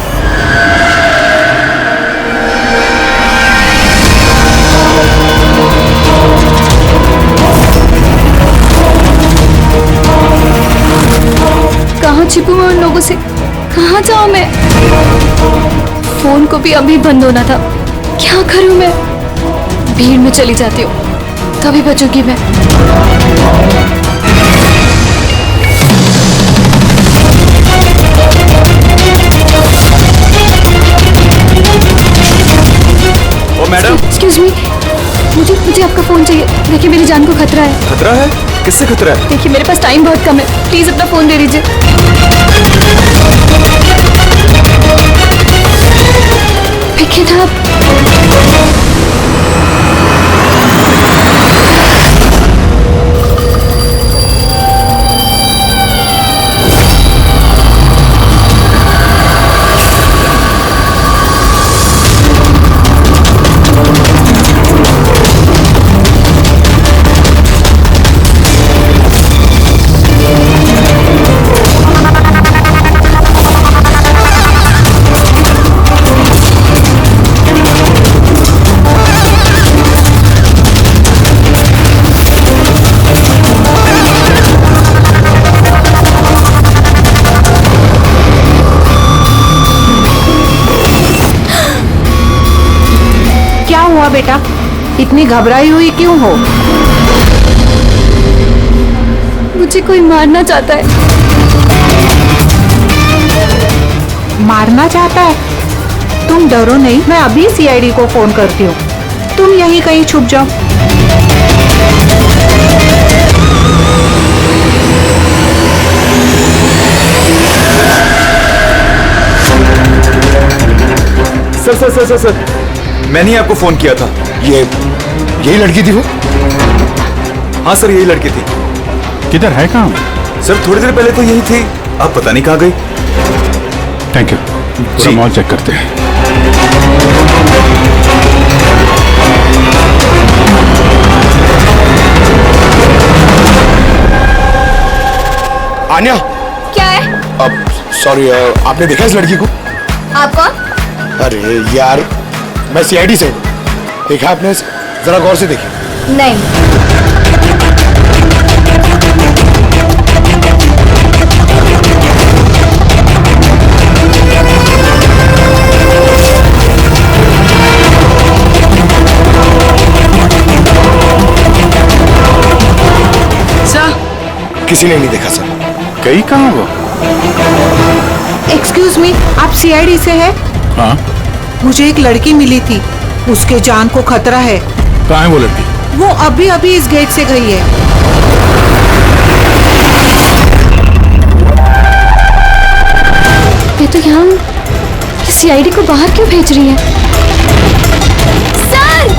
कहाँ छिपू मैं उन लोगों से? कहाँ जाऊँ मैं? फोन को भी अभी बंद होना था। क्या करूँ मैं? भीड़ में चली जाती हूँ, तभी बचूंगी मैं। ओ मैडम, एक्सक्यूज मी, मुझे आपका फोन चाहिए। देखिए मेरी जान को खतरा है। खतरा है? किससे खतरा है? देखिए मेरे पास टाइम बहुत कम है, प्लीज अपना फोन दे दीजिए। Pick it up. इतनी घबराई हुई क्यों हो? मुझे कोई मारना चाहता है। मारना चाहता है? तुम डरो नहीं, मैं अभी सीआईडी को फोन करती हूँ। तुम यहीं कहीं छुप जाओ। सर, मैंने ही आपको फोन किया था। यही लड़की थी वो? हाँ सर, यही लड़की थी। किधर है? कहाँ? सर थोड़ी देर पहले तो यही थी, आप पता नहीं कहाँ गई। Thank you. पूरा मॉल चेक करते हैं। आन्या, क्या है? अब सॉरी, आपने देखा इस लड़की को? आप कौन? अरे यार, मैं सीआईडी से हूँ। देखा आपने? जरा गौर से देखिए। नहीं। किसी ने नहीं देखा सर। गई कहाँ वो? एक्सक्यूज मी, आप सीआईडी से है? हाँ। मुझे एक लड़की मिली थी, उसके जान को खतरा है। कहाँ है वो लड़की? वो अभी इस गेट से गई है। ये तो यहाँ सीआईडी को बाहर क्यों भेज रही है? सर!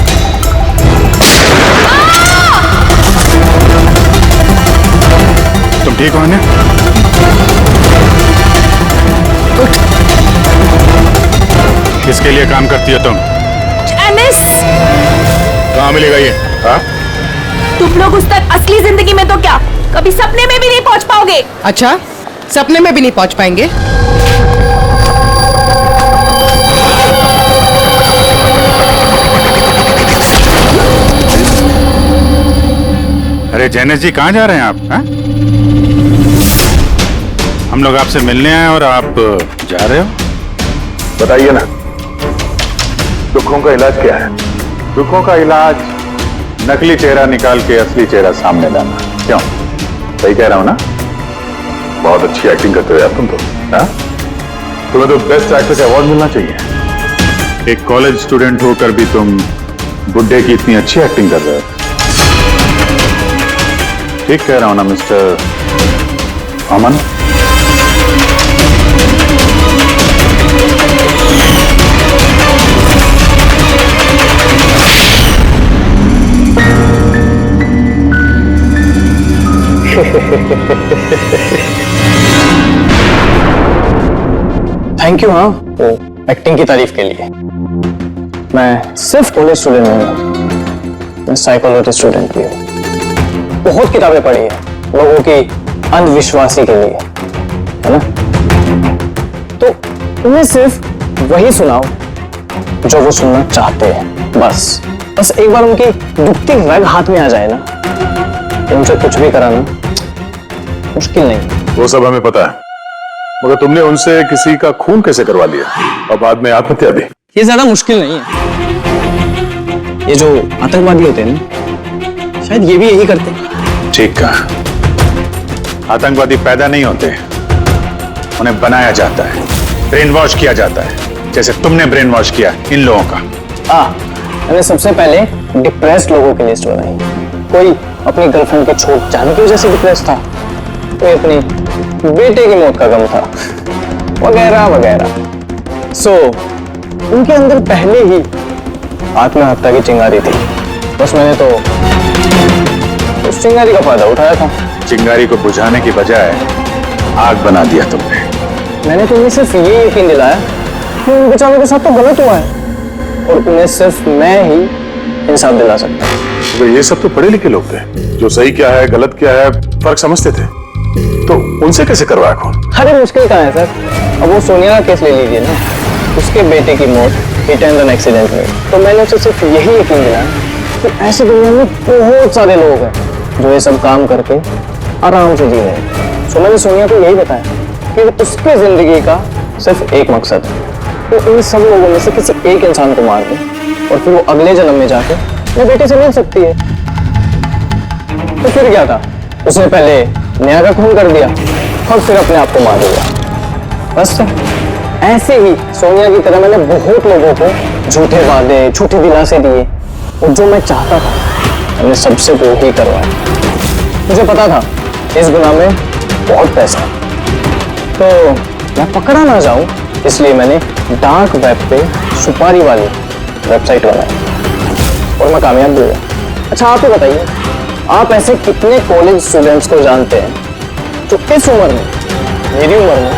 तुम ठीक हो ना? उठ। किसके लिए काम करती हो तुम? एनिस! कहाँ मिलेगा ये? हाँ? तुम लोग उस तक असली जिंदगी में तो क्या, कभी सपने में भी नहीं पहुंच पाओगे। अच्छा, सपने में भी नहीं पहुंच पाएंगे? अरे जैनेश जी, कहाँ जा रहे हैं आप? हा? हम लोग आपसे मिलने आए और आप जा रहे हो? बताइए ना, दुखों का इलाज क्या है? दुखों का इलाज नकली चेहरा निकाल के असली चेहरा सामने लाना। क्यों? सही कह रहा हूं ना? बहुत अच्छी एक्टिंग करते हो यार तुम तो। हाँ? तुम्हें तो बेस्ट एक्टर का अवार्ड मिलना चाहिए। एक कॉलेज स्टूडेंट होकर भी तुम बुड्ढे की इतनी अच्छी एक्टिंग कर रहे हो। ठीक कह रहा हूं ना मिस्टर अमन? Thank you. हाँ, वो एक्टिंग की तारीफ के लिए। मैं सिर्फ कॉलेज स्टूडेंट नहीं हूँ, मैं साइकोलॉजी स्टूडेंट भी हूँ। बहुत किताबें पढ़ी है लोगों की अंधविश्वासी के लिए, है ना? तो उन्हें सिर्फ वही सुनाओ जो वो सुनना चाहते हैं। बस एक बार उनकी दुखती रग हाथ में आ जाए ना, उनसे कुछ भी कराना मुश्किल नहीं। वो सब हमें पता है, मगर तुमने उनसे किसी का खून कैसे करवा लिया और बाद में आत्महत्या भी? ये ज्यादा मुश्किल नहीं है। ये जो आतंकवादी होते हैं ना, शायद ये भी यही करते हैं। ठीक कहा। आतंकवादी पैदा नहीं होते, उन्हें बनाया जाता है, ब्रेन वॉश किया जाता है, जैसे तुमने ब्रेन वॉश किया इन लोगों का। मैंने सबसे पहले डिप्रेस्ड लोगों की लिस्ट बनाई। कोई अपनी गर्लफ्रेंड को छोड़ जाने की वजह से डिप्रेस था, कोई अपनी बेटे की मौत का गम था, वगैरह वगैरह। सो उनके अंदर पहले ही आत्महत्या की चिंगारी थी। बस मैंने तो उस चिंगारी का फायदा उठाया था। चिंगारी को बुझाने की बजाय आग बना दिया तुमने। मैंने तो उन्हें सिर्फ ये यकीन दिलाया कि उन बेचारों के साथ तो गलत हुआ है, और उन्हें सिर्फ मैं ही इंसाफ दिला सकता हूँ। तो ये सब तो पढ़े लिखे लोग थे, जो सही क्या है गलत क्या है फर्क समझते थे, तो उनसे कैसे करवाया खून? अरे मुश्किल कहाँ है सर? अब वो सोनिया का केस ले लीजिए ना, उसके बेटे की मौत हिट एंड रन एक्सीडेंट में। तो मैंने उसे सिर्फ यही यकीन दिलाया कि ऐसी दुनिया में बहुत सारे लोग हैं जो ये सब काम करके आराम से जी रहे हैं। सो मैंने सोनिया को यही बताया कि उसकी जिंदगी का सिर्फ एक मकसद है, तो इन सब लोगों में से किसी एक इंसान को मार दे और फिर वो अगले जन्म में जाके वो बेटे से मिल सकती है। तो फिर क्या था, उसने पहले नेहा का खून कर दिया और फिर अपने आप को मार दिया। बस ऐसे ही सोनिया की तरह मैंने बहुत लोगों को झूठे वादे, झूठी दिलासे दिए और जो मैं चाहता था मैंने सबसे वो ही करवाया। मुझे पता था इस गुनाह में बहुत पैसा है, तो मैं पकड़ा ना जाऊं, इसलिए मैंने डार्क वेब पे सुपारी वाली वेबसाइट बनाई और मैं कामयाब भी हुआ। अच्छा आप ही बताइए, आप ऐसे कितने कॉलेज स्टूडेंट्स को जानते हैं जो इस उम्र में, मेरी उम्र में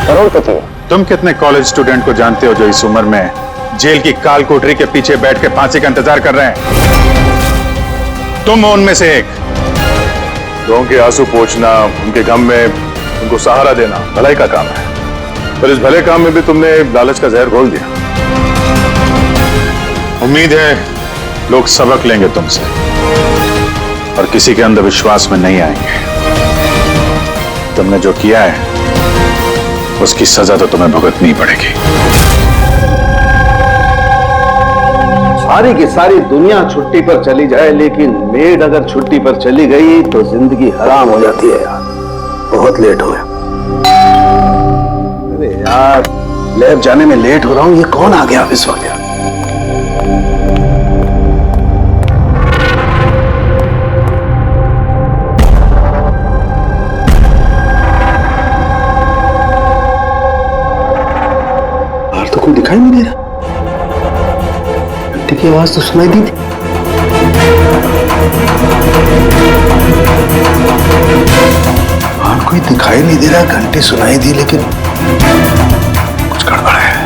करोड़पति है? तुम कितने कॉलेज स्टूडेंट को जानते हो जो इस उम्र में जेल की काल कोठरी के पीछे बैठ के फांसी का इंतजार कर रहे हैं? तुम हो उनमें से एक। लोगों के आंसू पोंछना, उनके गम में उनको सहारा देना भलाई का काम है, पर इस भले काम में भी तुमने लालच का जहर घोल दिया। उम्मीद है लोग सबक लेंगे तुमसे और किसी के अंधविश्वास में नहीं आएंगे। तुमने जो किया है उसकी सजा तो तुम्हें भुगतनी पड़ेगी। सारी की सारी दुनिया छुट्टी पर चली जाए, लेकिन मेड अगर छुट्टी पर चली गई तो जिंदगी हराम हो जाती है यार। बहुत लेट हो गया। अरे यार, लैब जाने में लेट हो रहा हूं। ये कौन आ गया इस वक्त यार? बाहर तो कोई दिखाई नहीं दे रहा। घंटे की आवाज तो सुनाई दी थी। वहां कोई दिखाई नहीं दे रहा, घंटे सुनाई दी, लेकिन कुछ गड़बड़ है।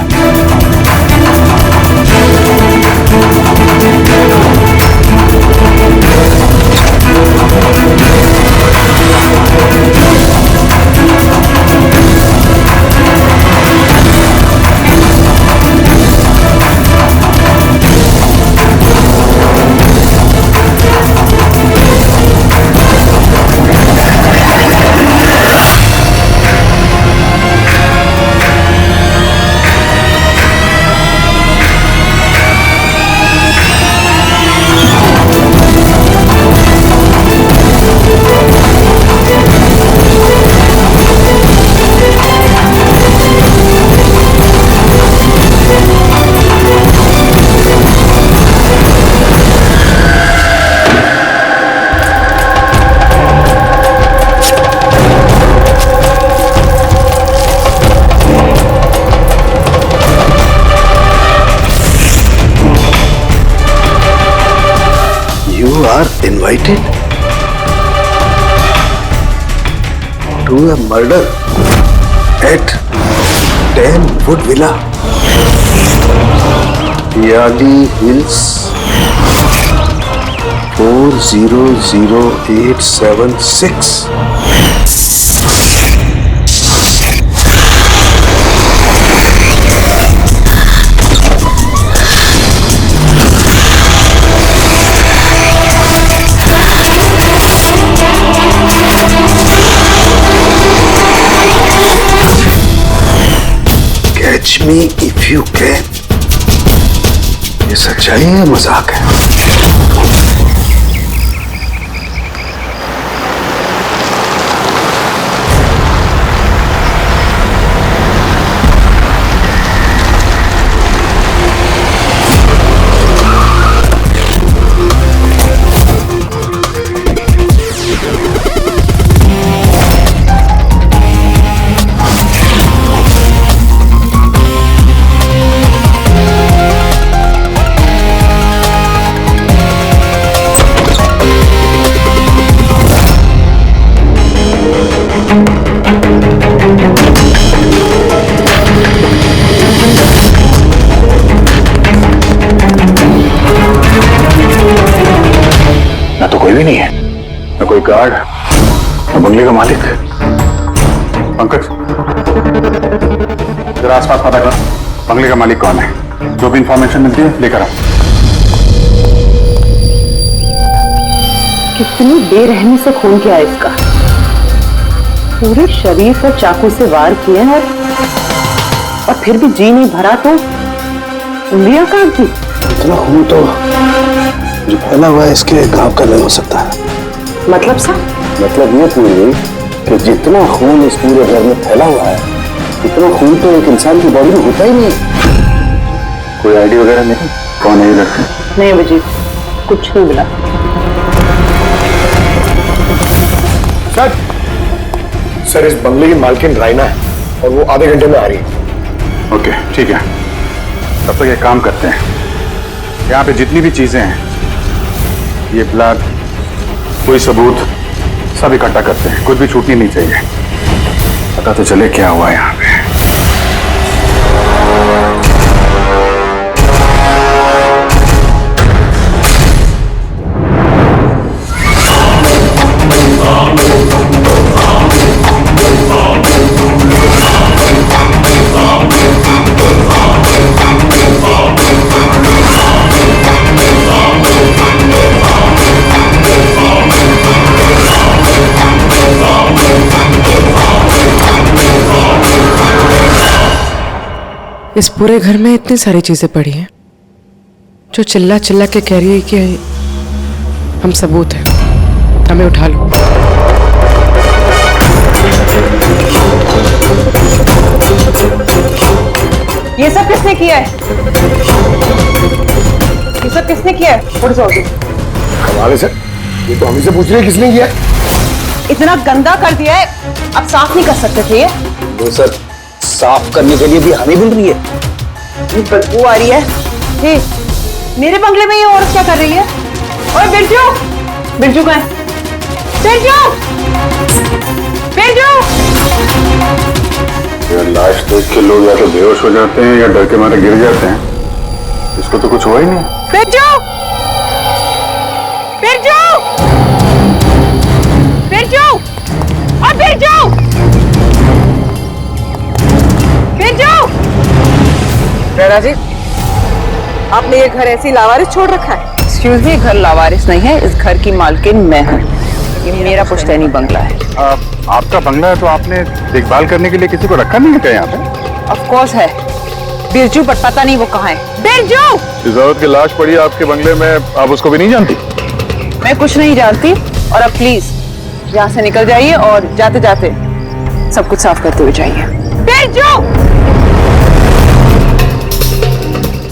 You are invited to a murder at 10 Wood Villa, Yali Hills, 400876. Catch me if you can. ये सच्चाई है, मजाक है? भी नहीं है, न कोई गार्ड, न बंगले का मालिक। पंकज, जरा आसपास पता कर, बंगले का मालिक कौन है? जो भी इंफॉर्मेशन मिलती है लेकर आओ। कितनी बेरहमी से खून किया है इसका। पूरे शरीर पर चाकू से वार किए और फिर भी जी नहीं भरा तो उंगलियां काट दी। इतना खून तो जो फैला हुआ है इसके गांव का नहीं हो सकता है। मतलब सर? मतलब ये पूरी कि जितना खून इस पूरे घर में फैला हुआ है इतना खून तो एक इंसान की बॉडी में होता ही नहीं। कोई आइडिया वगैरह नहीं? कौन है ये लड़का? नहीं अभिजीत, कुछ नहीं मिला। सर इस बंगले की मालकिन राइना है और वो आधे घंटे में आ रही है। ओके ठीक है, तब तक एक काम करते हैं, यहाँ पे जितनी भी चीजें हैं, ये ब्लड, कोई सबूत, सब इकट्ठा करते हैं। कुछ भी छूटनी नहीं चाहिए, पता तो चले क्या हुआ यहाँ पे। इस पूरे घर में इतनी सारी चीजें पड़ी हैं जो चिल्ला चिल्ला के कह रही है कि हम सबूत हैं, हमें उठा लो। ये सब किसने किया है? ये सब किसने किया है? हमारे से ये तो हम ही से पूछ रहे हैं किसने किया है? इतना गंदा कर दिया है, अब साफ नहीं कर सकते थे ये? वो सर साफ करने के लिए भी हमें मिल रही है। बदबू आ रही है। हे, मेरे बंगले में ये औरत क्या कर रही है? ओए बिरजू, बिरजू कहाँ है? बिरजू, बिरजू! यार लाश देख के लोग या तो बेहोश हो जाते हैं या डर के मारे गिर जाते हैं। इसको तो कुछ हुआ ही नहीं। बिरजू, बिरजू, बिरजू, और बिरजू, बिरजू! रैना जी, आपने ये घर ऐसी लावारिस छोड़ रखा है? एक्सक्यूज मी, घर लावारिस नहीं है, इस घर की मालकिन मैं हूँ। ये मेरा पुश्तैनी बंगला है। आपका बंगला है तो आपने देखभाल करने के लिए किसी को रखा नहीं है क्या यहाँ पे? ऑफ कोर्स है बिरजू, बट पता नहीं वो कहाँ है। बिरजू! इस औरत की लाश पड़ी है आपके बंगले में, आप उसको भी नहीं जानती? मैं कुछ नहीं जानती, और अब प्लीज यहाँ से निकल जाइए और जाते जाते सब कुछ साफ करते हुए जाइए। बिरजू!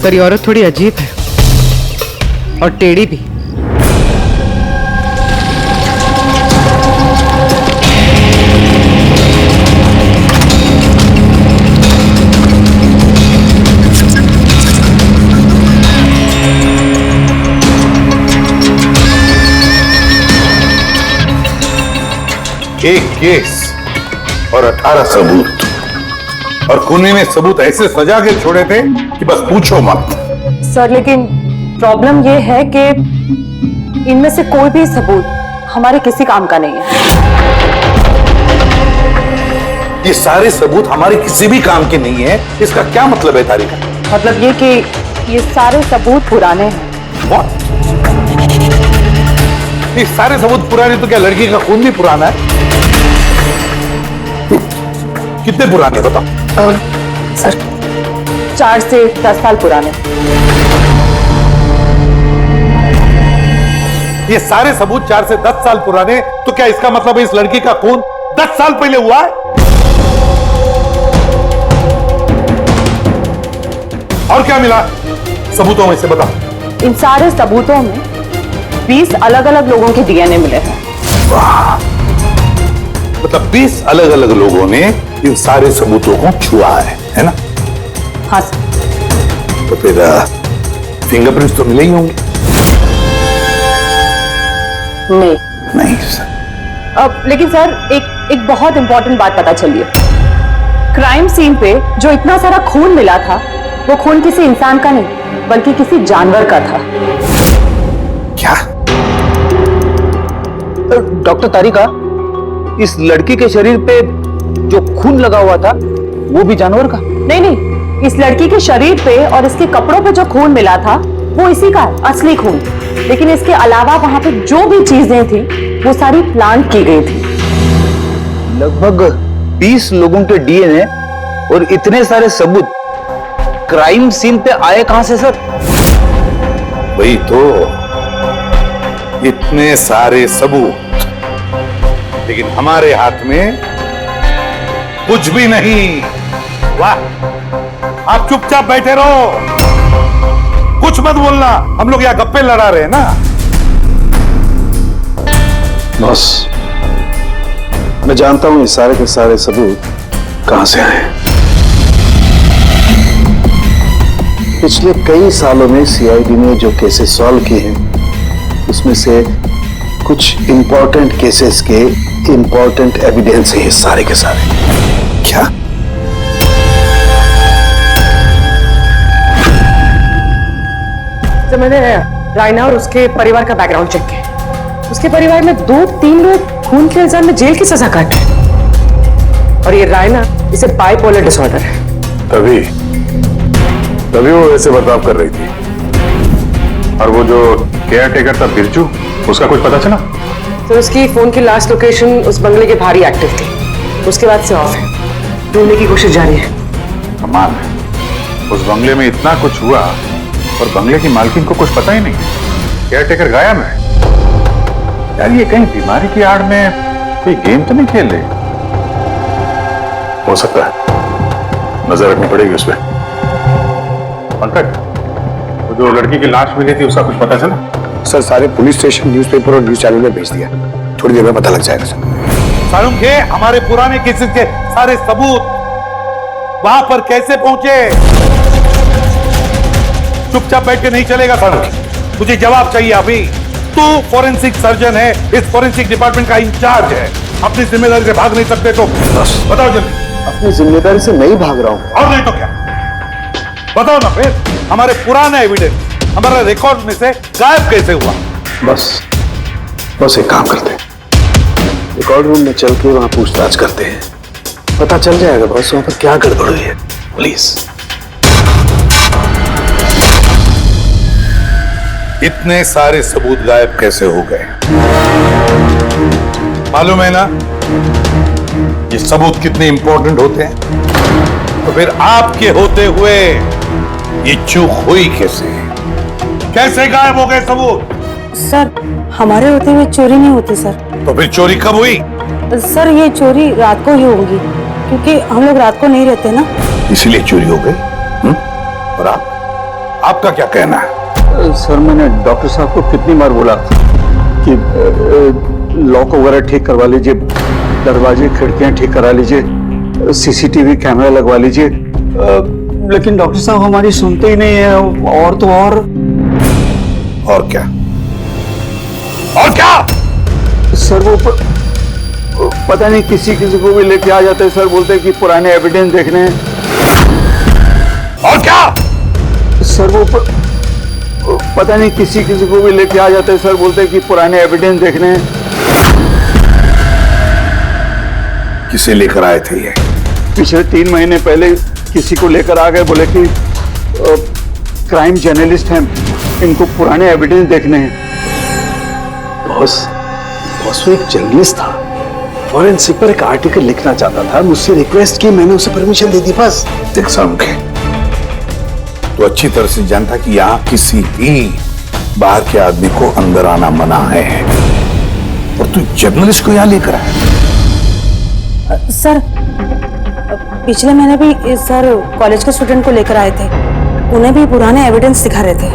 सर ये औरत थोड़ी अजीब है और टेढ़ी भी। एक केस और 18 सबूत, और खूनी में सबूत ऐसे सजा के छोड़े थे कि बस पूछो मत। सर लेकिन प्रॉब्लम ये है कि इनमें से कोई भी सबूत हमारे किसी काम का नहीं है। ये सारे सबूत हमारे किसी भी काम के नहीं है, इसका क्या मतलब है तारिका? मतलब ये कि ये सारे सबूत पुराने हैं। What? ये सारे सबूत पुराने तो क्या लड़की का खून भी पुराना है? कितने पुराने बताओ? सर 4 से 10 साल पुराने। ये सारे सबूत 4 से 10 साल पुराने, तो क्या इसका मतलब है इस लड़की का खून 10 साल पहले हुआ है? और क्या मिला सबूतों में से बताओ? इन सारे सबूतों में 20 अलग अलग लोगों के डीएनए मिले हैं। वाह! मतलब 20 अलग अलग लोगों ने इन सारे सबूतों को छुआ है ना? हाँ सर। तो फिर फिंगरप्रिंट्स तो मिले ही होंगे? नहीं। नहीं सर। अब लेकिन सर एक बहुत इंपॉर्टेंट बात पता चली है। क्राइम सीन पे जो इतना सारा खून मिला था, वो खून किसी इंसान का नहीं बल्कि किसी जानवर का था। क्या? डॉक्टर तारिका, इस लड़की के शरीर पे जो खून लगा हुआ था वो भी जानवर का? नहीं, इस लड़की के शरीर पे और इसके कपड़ों पे जो खून मिला था वो इसी का है, असली खून। लेकिन इसके अलावा वहां पे जो भी चीजें थी वो सारी प्लांट की गई थी। लगभग 20 लोगों के डीएनए और इतने सारे सबूत क्राइम सीन पे आए कहां से सर? वही तो, इतने सारे सबूत, लेकिन हमारे हाथ में कुछ भी नहीं। वाह, आप चुपचाप बैठे रहो, कुछ मत बोलना, हम लोग यहाँ गप्पे लड़ा रहे हैं ना। बॉस, मैं जानता हूं ये सारे के सारे सबूत कहां से आए। पिछले कई सालों में सीआईडी ने जो केसेस सॉल्व किए हैं उसमें से कुछ इंपॉर्टेंट केसेस के इंपॉर्टेंट एविडेंस है ये सारे के सारे। क्या? जब मैंने रायना और उसके परिवार का बैकग्राउंड चेक किया, उसके परिवार में 2-3 लोग खून के इल्जाम में जेल की सजा काट रहे, और ये रायना इसे बाइपोलर डिसऑर्डर है। तभी वो ऐसे बर्ताव कर रही थी। और वो जो केयर टेकर था बिरजू, उसका कुछ पता चला? तो उसकी फोन की लास्ट लोकेशन उस बंगले के बाहर ही एक्टिव थी, उसके बाद से ऑफ है। ढूंढने की कोशिश जारी है। कमाल है, उस बंगले में इतना कुछ हुआ और बंगले की मालकिन को कुछ पता ही नहीं। केयर टेकर गायब है। यार ये कहीं बीमारी की आड़ में कोई गेम तो नहीं खेल रहे? हो सकता है, नजर रखनी पड़ेगी उस पर। पंकज, वो जो लड़की की लाश मिली थी उसका कुछ पता चला? सर सारे पुलिस स्टेशन, न्यूज़पेपर और न्यूज़ चैनल में भेज दिया, थोड़ी देर में पता लग जाएगा सर। सारुण के हमारे पुराने केसेस के सारे सबूत वहां पर कैसे पहुंचे? चुपचाप बैठ के नहीं चलेगा सारुण, तुझे जवाब चाहिए अभी। तू फॉरेंसिक सर्जन है, इस फॉरेंसिक डिपार्टमेंट का इंचार्ज है, अपनी जिम्मेदारी से भाग नहीं सकते तो बताओ जल्दी। अपनी जिम्मेदारी से नहीं भाग रहा हूं। और नहीं तो क्या? बताओ ना फिर, हमारे पुराना एविडेंस हमारा रिकॉर्ड में से गायब कैसे हुआ? बस एक काम करते हैं, रिकॉर्ड रूम में चल के वहां पूछताछ करते हैं, पता चल जाएगा बस वहां पर क्या गड़बड़ हुई है। प्लीज। इतने सारे सबूत गायब कैसे हो गए? मालूम है ना ये सबूत कितने इंपॉर्टेंट होते हैं? तो फिर आपके होते हुए ये चूक हुई कैसे? कैसे गायब हो गए सबूत? सर हमारे होते हुए चोरी नहीं होती सर। तो फिर चोरी कब हुई? सर ये चोरी रात को ही होगी, क्योंकि हम लोग रात को नहीं रहते ना, इसलिए चोरी हो गई। और आपका क्या कहना है? सर मैंने डॉक्टर साहब को कितनी बार बोला कि लॉक वगैरह ठीक करवा लीजिए, दरवाजे खिड़कियां ठीक करा लीजिए, सीसीटीवी कैमरा लगवा लीजिए, लेकिन डॉक्टर साहब हमारी सुनते ही नहीं है। और तो और क्या? और क्या? सर वो पता नहीं किसी को भी लेके आ जाते हैं सर, बोलते हैं कि पुराने एविडेंस देखने हैं। और क्या? सर वो पता नहीं किसी को भी लेके आ जाते हैं सर, बोलते हैं कि पुराने एविडेंस देखने हैं। किसे लेकर आए थे ये? पिछले 3 महीने पहले किसी को लेकर आ गए, बोले कि क्राइम जर्नलिस्ट हैं, इनको पुराने एविडेंस देखने हैं। बॉस वो एक जर्नलिस्ट था, फॉरेंसिक पर एक आर्टिकल लिखना चाहता था, मुझसे रिक्वेस्ट की, मैंने उसे परमिशन दे दी बस। देख सामके, तो अच्छी तरह से जानता कि यहाँ किसी भी बाहर के आदमी को अंदर आना मना है, और तू जर्नलिस्ट को यहाँ लेकर आया। सर पिछले महीने भी सर कॉलेज के स्टूडेंट को लेकर आए थे, उन्हें भी पुराने एविडेंस दिखा रहे थे,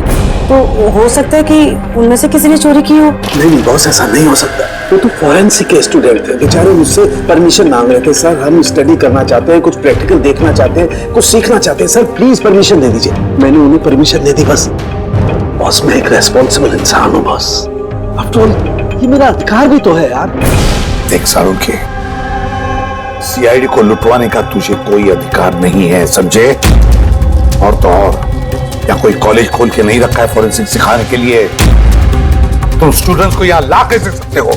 तो हो सकता है कि उनमें से किसी ने चोरी की हो। नहीं बॉस, ऐसा नहीं हो सकता। वो तो फॉरेंसिक के स्टूडेंट थे, बेचारे मुझसे परमिशन मांग रहे थे, सर हम स्टडी करना चाहते हैं, कुछ प्रैक्टिकल देखना चाहते हैं, कुछ सीखना चाहते हैं, सर प्लीज परमिशन दे दीजिए। मैंने उन्हें परमिशन दे दी बस। बॉस मैं एक रेस्पॉन्सिबल इंसान हूँ बॉस, आफ्टर ऑल ये मेरा अधिकार भी तो है यार। देख सारुण के, सीआईडी को लुटवाने का तुझे कोई अधिकार नहीं है, समझे? और तो और या कोई कॉलेज खोल के नहीं रखा है फॉरेंसिक सिखाने के लिए, तुम स्टूडेंट्स को यहाँ ला कैसे सकते हो?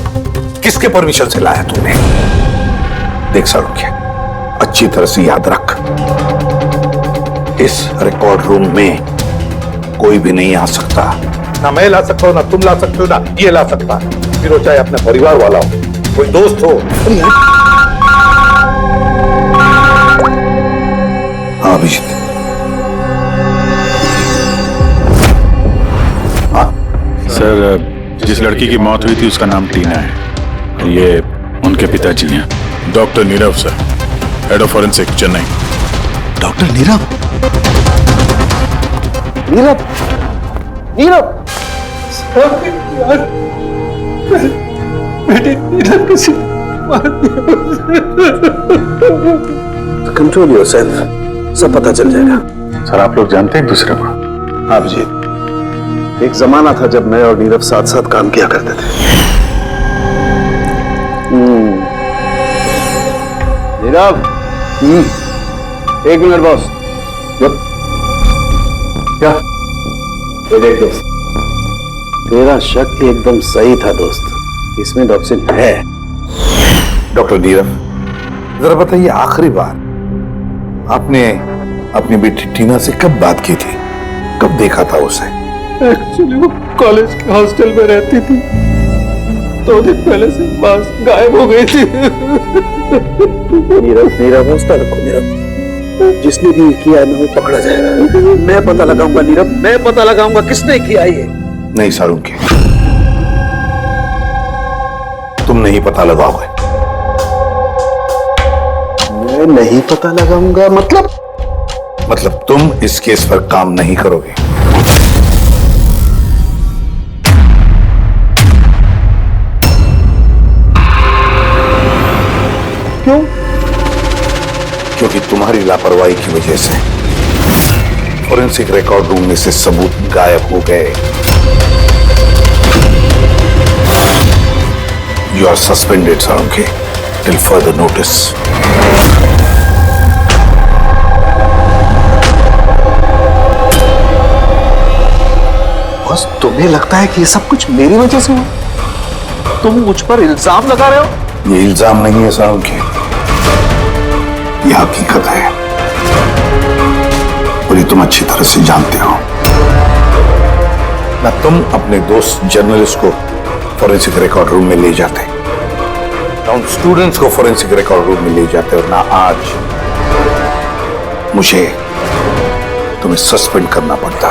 किसके परमिशन से लाया तुमने? देख सारुण, अच्छी तरह से याद रख, इस रिकॉर्ड रूम में कोई भी नहीं आ सकता। ना मैं ला सकता हूँ, ना तुम ला सकते हो, ना ये ला सकता, फिर वो चाहे अपने परिवार वाला हो, कोई दोस्त हो। हाँ अभिजीत, हाँ सर, जिस लड़की की मौत हुई थी उसका नाम टीना है। ये उनके पिताजी हैं, doctor Nirav sir, head of forensic, Chennai. Doctor Nirav? Nirav? Nirav? बेटे नीरव किसी कंट्रोल योरसेल्फ, सब पता चल जाएगा। सर, आप लोग जानते हैं एक दूसरे को? हाँ अभिजीत, एक जमाना था जब मैं और नीरव साथ साथ काम किया करते थे। नीरव, एक मिनट बॉस। क्या? ये देख दोस्त, तेरा शक एकदम सही था दोस्त, इसमें टॉक्सिन है। डॉक्टर नीरव, जरा बताइए, आखिरी बार आपने अपनी बेटी टीना से कब बात की थी? कब देखा था उसे? एक्चुअली वो कॉलेज के हॉस्टल में रहती थी, 2 दिन पहले से बस गायब हो गई थी। नीरव हौसला रखो नीरव, जिसने भी किया है ना वो पकड़ा जाएगा। मैं पता लगाऊंगा नीरव, मैं पता लगाऊंगा किसने किया ये। नहीं सारुंके, तुम नहीं पता लगाओगे। मैं नहीं पता लगाऊंगा मतलब तुम इस केस पर काम नहीं करोगे। क्यों? क्योंकि तुम्हारी लापरवाही की वजह से फोरेंसिक रिकॉर्ड रूम में से सबूत गायब हो गए। यू आर सस्पेंडेड सारुंके टिल फर्दर नोटिस। बस तुम्हें लगता है कि ये सब कुछ मेरी वजह से हुआ? तुम मुझ पर इल्जाम लगा रहे हो? ये इल्जाम नहीं है सारुंके, ये हकीकत है और ये तुम अच्छी तरह से जानते हो। ना तुम अपने दोस्त जर्नलिस्ट को फोरेंसिक रिकॉर्ड रूम में ले जाते, ना उन स्टूडेंट्स को फोरेंसिक रिकॉर्ड रूम में ले जाते, और ना आज मुझे तुम्हें सस्पेंड करना पड़ता।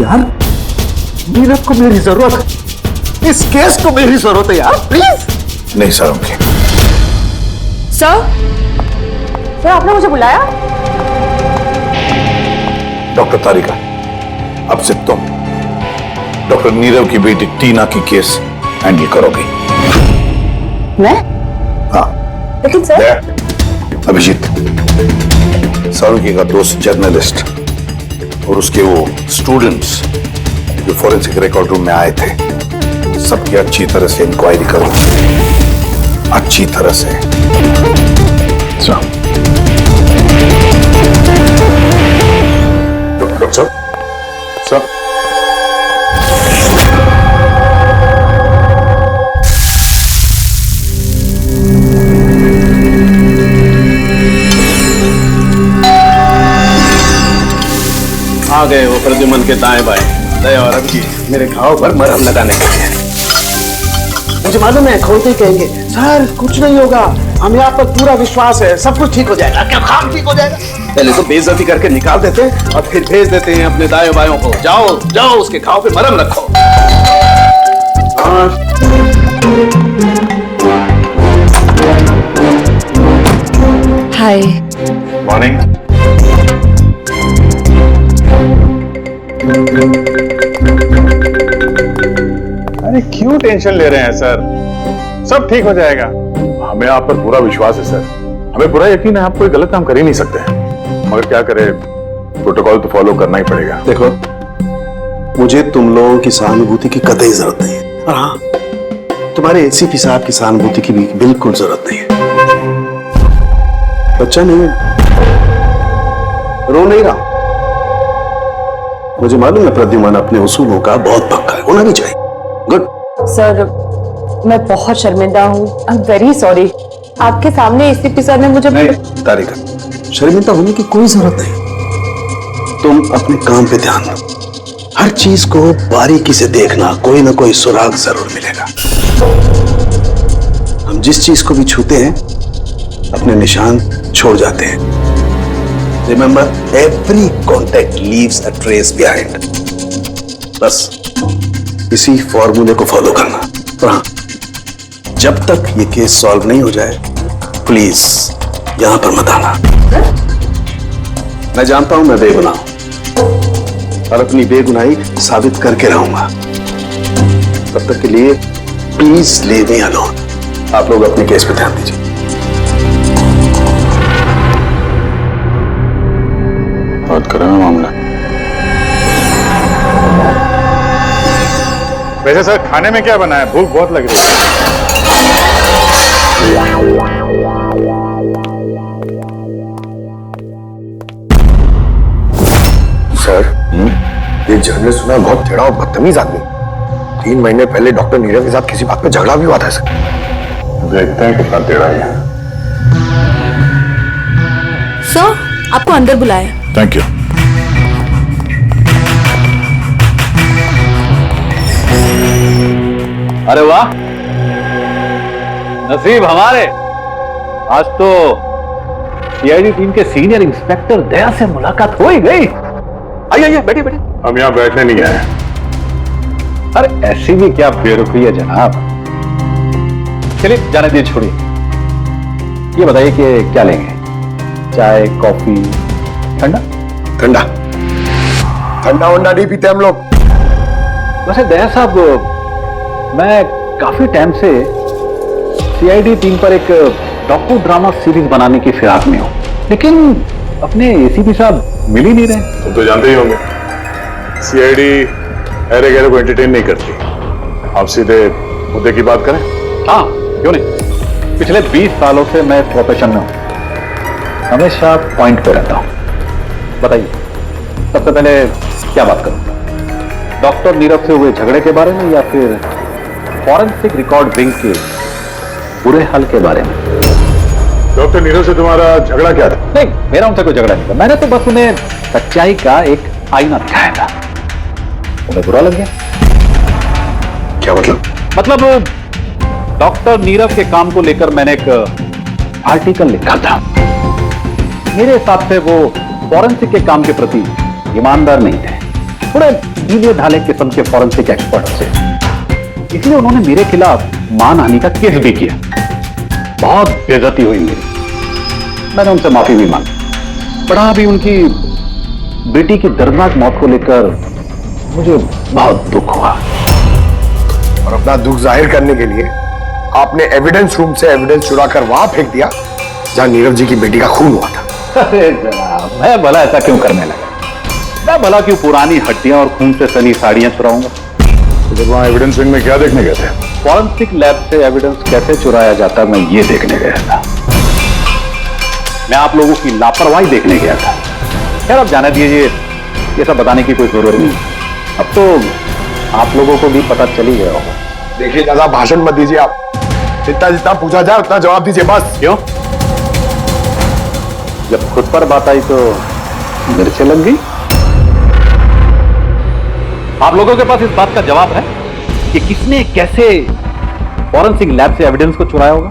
यार, नीरव को मेरी जरूरत है, इस केस को मेरी जरूरत है यार, प्लीज। नहीं सारुंके। सर, आपने मुझे बुलाया? डॉक्टर तारिका, अब से तुम डॉक्टर नीरव की बेटी टीना की केस हैंडल करोगी। मैं? हाँ। लेकिन सर, अभिजीत, सारुंके का दोस्त जर्नलिस्ट और उसके वो स्टूडेंट्स जो फोरेंसिक रिकॉर्ड रूम में आए थे, सबकी अच्छी तरह से इंक्वायरी करो, अच्छी तरह से। डॉक्टर साहब, साहब, आ गए वो प्रद्युमन के दाएं बाएं, दया और अभिजीत मेरे घाव पर मरहम लगाने के लिए। मुझे मालूम है खोलते ही कहेंगे सर कुछ नहीं होगा, हमें आप पर पूरा विश्वास है, सब कुछ ठीक हो जाएगा। क्या काम ठीक हो जाएगा? पहले तो बेइज्जती करके निकाल देते हैं और फिर भेज देते हैं अपने दाएं बायों को, जाओ जाओ उसके घाव पे मरहम रखो। हाय। मॉर्निंग। अरे क्यों टेंशन ले रहे हैं सर, सब ठीक हो जाएगा। हमें आप पर पूरा विश्वास है सर, हमें पूरा यकीन है आप कोई गलत काम कर ही नहीं सकते हैं, मगर क्या करें, प्रोटोकॉल तो फॉलो करना ही पड़ेगा। देखो, मुझे तुम लोगों की सहानुभूति की कतई जरूरत नहीं है, और हाँ, तुम्हारे एसीपी साहब की सहानुभूति की भी बिल्कुल जरूरत नहीं है। बच्चा नहीं है, रो नहीं रहा। मुझे मालूम है प्रद्युमन अपने उसूलों का बहुत पक्का है, होना भी चाहिए। गुड। सर, मैं बहुत शर्मिंदा हूँ, आई एम वेरी सॉरी। आपके सामने एसीपी सर ने मुझे नहीं तारिका, शर्मिंदा होने की कोई जरूरत नहीं। तुम अपने काम पे ध्यान दो, हर चीज को बारीकी से देखना, कोई ना कोई सुराग जरूर मिलेगा। हम जिस चीज को भी छूते हैं अपने निशान छोड़ जाते हैं। Remember, every contact leaves a trace behind. बस इसी फॉर्मूले को फॉलो करना। और हाँ, जब तक ये केस सॉल्व नहीं हो जाए प्लीज यहां पर मत आना। मैं जानता हूं मैं बेगुनाह हूं और अपनी बेगुनाही साबित करके रहूंगा। तब तक के लिए प्लीज लीव मी अलोन। आप लोग अपने केस पे ध्यान दीजिए। बात करें मामला। वैसे सर खाने में क्या बना है? भूख बहुत लग रही है। सर, ये जर्नल सुना, बहुत टेढ़ा और बदतमीज आदमी। 3 महीने पहले डॉक्टर नीरव के साथ किसी बात पे झगड़ा भी हुआ था सर। देखते हैं कितना टेढ़ा है। सर, आपको अंदर बुलाया। Thank you. अरे वाह, नसीब हमारे, आज तो सीआईडी टीम के सीनियर इंस्पेक्टर दया से मुलाकात हो ही गई। आइए बैठिए बैठिए। हम यहाँ बैठने नहीं आए। अरे ऐसी भी क्या बेरुखी है जनाब। चलिए जाने दीजिए, छोड़िए। ये बताइए कि क्या लेंगे? चाय, कॉफी, ठंडा? ठंडा ठंडा वंडा नहीं पीते हम लोग। वैसे दया साहब, मैं काफी टाइम से सीआईडी टीम पर एक डॉक्यू ड्रामा सीरीज बनाने की फिराक में हूं, लेकिन अपने एसीपी साहब मिल ही नहीं रहे। तुम तो जानते ही होंगे, सीआईडी अरे गहरे को एंटरटेन नहीं करती। आप सीधे मुद्दे की बात करें। हाँ, क्यों नहीं। पिछले 20 सालों से मैं इस प्रोफेशन में हूं, हमेशा पॉइंट पे रहता हूं। बताइए, सबसे पहले क्या बात करूं? डॉक्टर नीरव से हुए झगड़े के बारे में या फिर फॉरेंसिक रिकॉर्ड ब्रिंग के बुरे हाल के बारे में? डॉक्टर नीरव से तुम्हारा झगड़ा क्या था? नहीं, मेरा उनसे कोई झगड़ा नहीं था। मैंने तो बस उन्हें सच्चाई का एक आईना दिखाया था। उन्हें बुरा लग गया। क्या मतलब? मतलब डॉक्टर नीरव के काम को लेकर मैंने एक आर्टिकल लिखा था। मेरे हिसाब से वो फॉरेंसिक के काम के प्रति ईमानदार नहीं थे, थोड़े ढीले ढाले किस्म के फॉरेंसिक एक्सपर्ट थे। इसलिए उन्होंने मेरे खिलाफ मानहानि का केस भी किया। बहुत बेइज्जती हुई मेरी। मैंने उनसे माफी भी मांगी। पढ़ा भी उनकी बेटी की दर्दनाक मौत को लेकर मुझे बहुत दुख हुआ। और अपना दुख जाहिर करने के लिए आपने एविडेंस रूम से एविडेंस चुरा कर वहां फेंक दिया जहां नीरव जी की बेटी का खून हुआ था। अरे जनाब, मैं भला ऐसा क्यों करने लगा? मैं भला क्यों पुरानी हड्डियां और खून से सनी साड़ियां चुराऊंगा? तो वहां एविडेंस विंग में क्या देखने गए थे? फॉरेंसिक लैब से एविडेंस कैसे चुराया जाता, मैं ये देखने गया था। मैं आप लोगों की लापरवाही देखने गया था। खैर, अब जाने दीजिए, ये सब बताने की कोई जरूरत नहीं। अब तो आप लोगों को भी पता चल ही गया होगा। देखिए, ज्यादा भाषण मत दीजिए आप। जितना पूछा जाए उतना जवाब दीजिए बस। क्यों? जब खुद पर बात आई तो मिर्चें लग गई। आप लोगों के पास इस बात का जवाब है कि किसने कैसे फॉरेंसिक लैब से एविडेंस को चुराया होगा?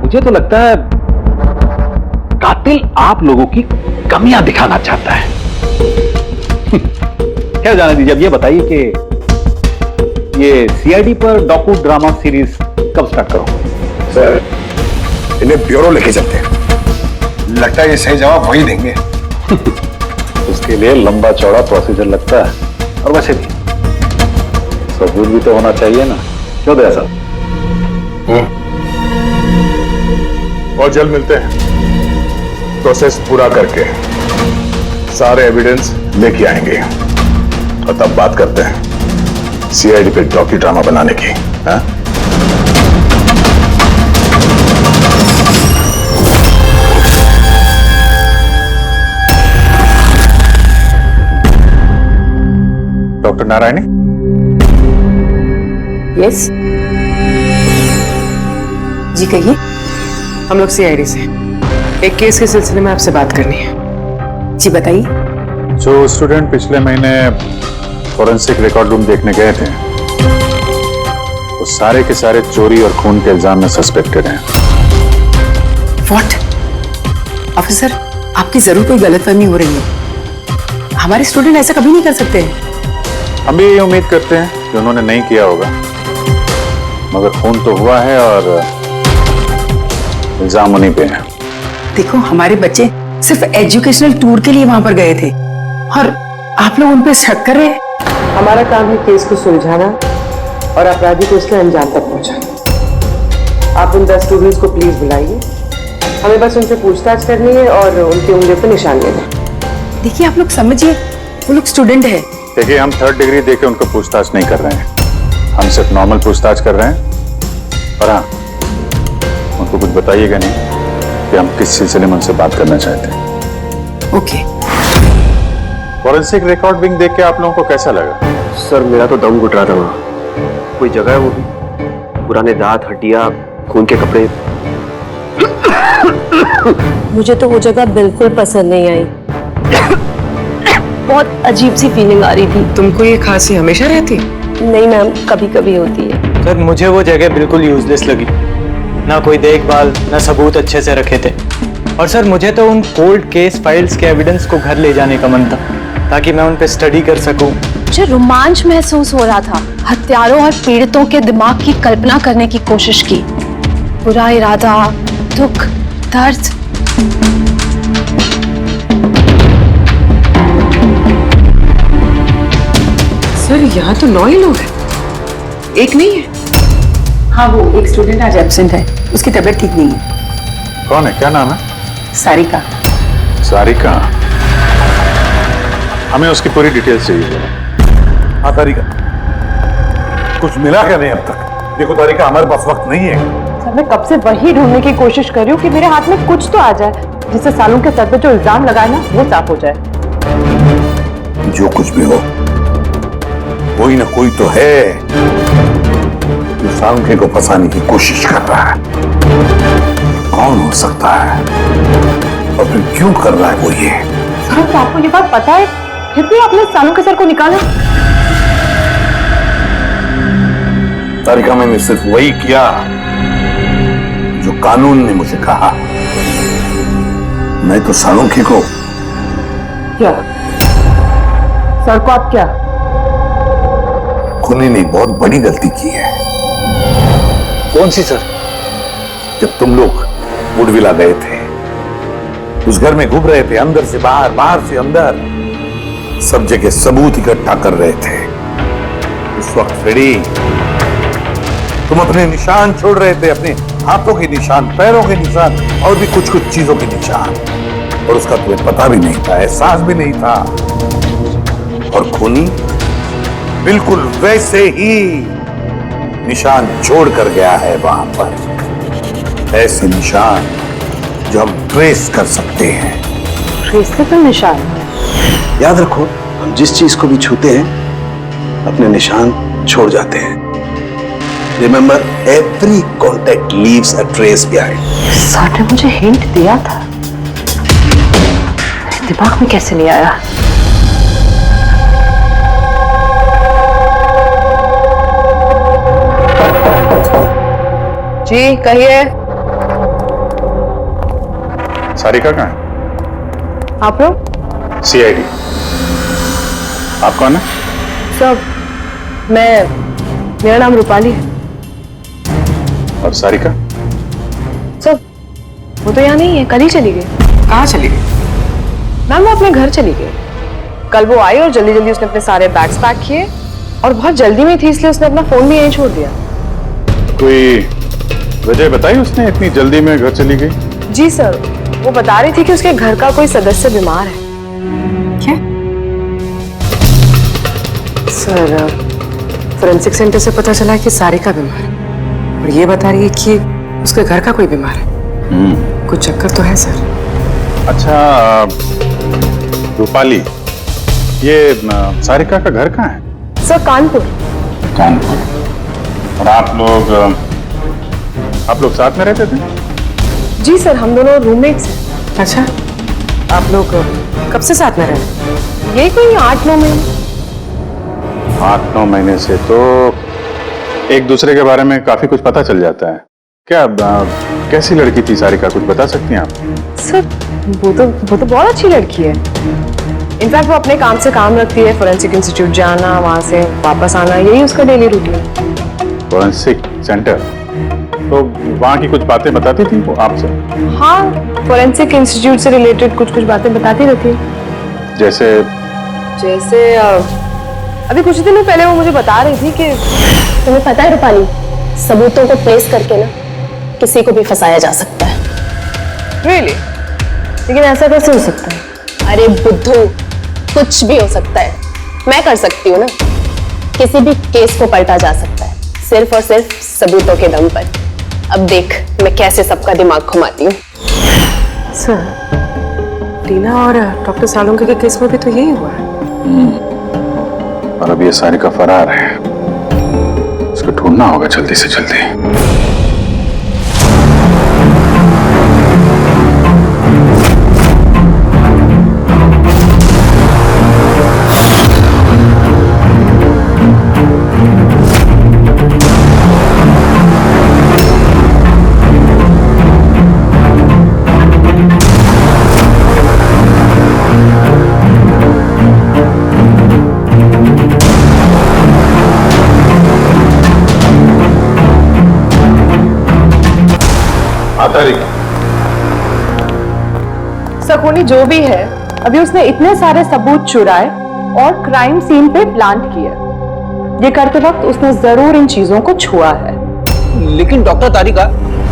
मुझे तो लगता है कातिल आप लोगों की कमियां दिखाना चाहता है। क्या जाने दीजिए। अब ये बताइए कि ये सीआईडी पर डॉक्यू ड्रामा सीरीज कब स्टार्ट करोगे? सर, इन्हें ब्यूरो लेके चलते हैं। लगता है ये सही जवाब वही देंगे। उसके लिए लंबा चौड़ा प्रोसीजर लगता है, और वैसे भी सबूत भी तो होना चाहिए ना, क्यों दया साहब? और जल्द मिलते हैं। प्रोसेस पूरा करके सारे एविडेंस लेके आएंगे और तब बात करते हैं सीआईडी पे डॉक्यू ड्रामा बनाने की। हाँ? डॉक्टर नारायणी? यस जी, कहिए। हम लोग सीआईडी से एक केस के सिलसिले में आपसे बात करनी है। जी बताइए। जो स्टूडेंट पिछले महीने फॉरेंसिक रिकॉर्ड रूम देखने गए थे, वो सारे के सारे चोरी और खून के इल्जाम में सस्पेक्टेड हैं। व्हाट? ऑफिसर, आपकी जरूर कोई गलतफहमी हो रही है। हमारे स्टूडेंट ऐसा कभी नहीं कर सकते हैं। हम भी ये उम्मीद करते हैं कि उन्होंने नहीं किया होगा, मगर खून तो हुआ है और इल्जाम उन्हीं पे है। देखो, हमारे बच्चे सिर्फ एजुकेशनल टूर के लिए वहां पर गए थे और आप लोग उन पे शक कर रहे हैं। हमारा काम है केस को सुलझाना और अपराधी को उसके अंजाम तक पहुंचाना। आप उन 10 स्टूडेंट्स को प्लीज बुलाइए, हमें बस उनसे पूछताछ करनी है और उनकी उंगलियों पर निशान लेना। देखिए, आप लोग समझिए, वो लोग स्टूडेंट है। देखिए, हम 3rd डिग्री देके उनको पूछताछ नहीं कर रहे हैं, हम सिर्फ नॉर्मल पूछताछ कर रहे हैं। और हाँ, उनको कुछ बताइएगा नहीं कि हम किस सिलसिले में उनसे बात करना चाहते हैं। ओके। फॉरेंसिक रिकॉर्ड विंग देख के आप लोगों को कैसा लगा? सर, मेरा तो दम घुट रहा था वहाँ। कोई जगह है वो भी, पुराने दांत, हड्डियां, खून के कपड़े। मुझे तो वो जगह बिल्कुल पसंद नहीं आई। बहुत अजीब सी फीलिंग आ रही थी। तुमको ये खांसी हमेशा रहती? नहीं मैम, कभी कभी होती है। सर, मुझे वो जगह बिल्कुल यूजलेस लगी। ना कोई देखभाल, ना सबूत अच्छे से रखे थे। और सर, मुझे तो उन कोल्ड केस फाइल्स के एविडेंस को घर ले जाने का मन था, ताकि मैं उन पे स्टडी कर सकूं। मुझे रोमांच महसूस हो रहा था। हत्यारों और पीड़ितों के दिमाग की कल्पना करने की कोशिश की। बुरा इरादा, दुख, दर्द। सर, यहाँ तो 9 ही लोग हैं, एक नहीं है। हाँ, वो एक स्टूडेंट आज एब्सेंट है, उसकी तबीयत ठीक नहीं है। कौन है, क्या नाम है? सारिका। सारिका, हमें उसकी पूरी डिटेल्स चाहिए। हाँ तारिका, कुछ मिला क्या नहीं अब तक? देखो तारिका, हमारे पास वक्त नहीं है। सर, मैं कब से वही ढूंढने की कोशिश कर रही हूँ कि मेरे हाथ में कुछ तो आ जाए, जिससे सालों के सर पे जो इल्जाम लगाए ना, वो साफ हो जाए। जो कुछ भी हो, कोई ना कोई तो है जो सालुंखे को फंसाने की कोशिश कर रहा है। कौन हो सकता है और फिर क्यों कर रहा है वो ये? सर, तो आपको ये बात पता है, फिर भी आपने सालों के सर को निकाला। तारिका, मैंने सिर्फ वही किया जो कानून ने मुझे कहा। मैं तो सालुंखे को क्या? सर को आप क्या? खूनी ने बहुत बड़ी गलती की है। कौन सी सर? जब तुम लोग वुडविला गए थे, उस घर में घूम रहे थे, अंदर से बाहर, बाहर से अंदर, सब जगह सबूत इकट्ठा कर रहे थे। उस वक्त फ्रेडी, तुम अपने निशान छोड़ रहे थे, अपने हाथों के निशान, पैरों के निशान और भी कुछ कुछ चीजों के निशान, और उसका तुम्हें पता भी नहीं था, एहसास भी नहीं था। और खूनी बिल्कुल वैसे ही निशान छोड़ कर गया है वहां पर। ऐसे निशान जो हम ट्रेस कर सकते हैं। ट्रेसेबल निशान? याद रखो, हम जिस चीज को भी छूते हैं, अपने निशान छोड़ जाते हैं। Remember, every contact leaves a trace behind. Sir ने मुझे हिंट दिया था, दिमाग में कैसे नहीं आया? जी कहिए। सारिका कहाँ है? आप लोग? CID। आप कौन है? सब, मेरा नाम रूपाली है। और सारिका? सब, वो तो यहाँ नहीं है, कल ही चली गई। कहाँ चली गई? मैम, वो अपने घर चली गई। कल वो आई और जल्दी जल्दी उसने अपने सारे बैग्स पैक किए, और बहुत जल्दी में थी, इसलिए उसने अपना फोन भी यहीं छोड़ दिया। कोई वजह बताई उसने इतनी जल्दी में घर चली गई? जी सर, वो बता रही थी कि उसके घर का कोई सदस्य बीमार है। क्या? सर, फोरेंसिक सेंटर से पता चला कि सारिका बीमार है, और ये बता रही है कि उसके घर का कोई बीमार है। कुछ चक्कर तो है सर। अच्छा रूपाली, ये सारिका का घर कहाँ है? सर, कानपुर। कानपुर। और आप लोग साथ में रहते थे? जी सर, हम दोनों रूममेट्स हैं। अच्छा, आप लोग कब से साथ में रहे? यही कोई 8-9 महीने। 8-9 महीने से तो एक दूसरे के बारे में काफी कुछ पता चल जाता है। क्या कैसी लड़की थी सारिका, कुछ बता सकती हैं आप? सर वो तो बहुत अच्छी लड़की है। इनफैक्ट वो अपने काम से काम रखती है, फोरेंसिक इंस्टीट्यूट जाना, वहां से वापस आना, यही उसका डेली रूटीन। फोरेंसिक सेंटर, तो वहाँ की कुछ बातें बताती थी वो आपसे? हाँ, फोरेंसिक इंस्टीट्यूट से रिलेटेड कुछ बातें बताती रहती है। जैसे अभी कुछ दिनों पहले वो मुझे बता रही थी कि तुम्हें पता है रूपाली, सबूतों को प्लेस करके ना किसी को भी फंसाया जा सकता है। Really? लेकिन ऐसा कैसे हो सकता है? अरे बुद्धू, कुछ भी हो सकता है। मैं कर सकती हूँ ना, किसी भी केस को पलटा जा सकता है, सिर्फ और सिर्फ सबूतों के दम पर। अब देख मैं कैसे सबका दिमाग घुमाती हूँ। सर, टीना और डॉक्टर सालुंके के केस में भी तो यही हुआ है। और अब ये सारिका फरार है, इसको ढूंढना होगा जल्दी से जल्दी। सकोनी जो भी है, अभी उसने इतने सारे सबूत चुराए और क्राइम सीन पे प्लांट किया। ये करते वक्त उसने जरूर इन चीजों को छुआ है। लेकिन डॉक्टर तारिका,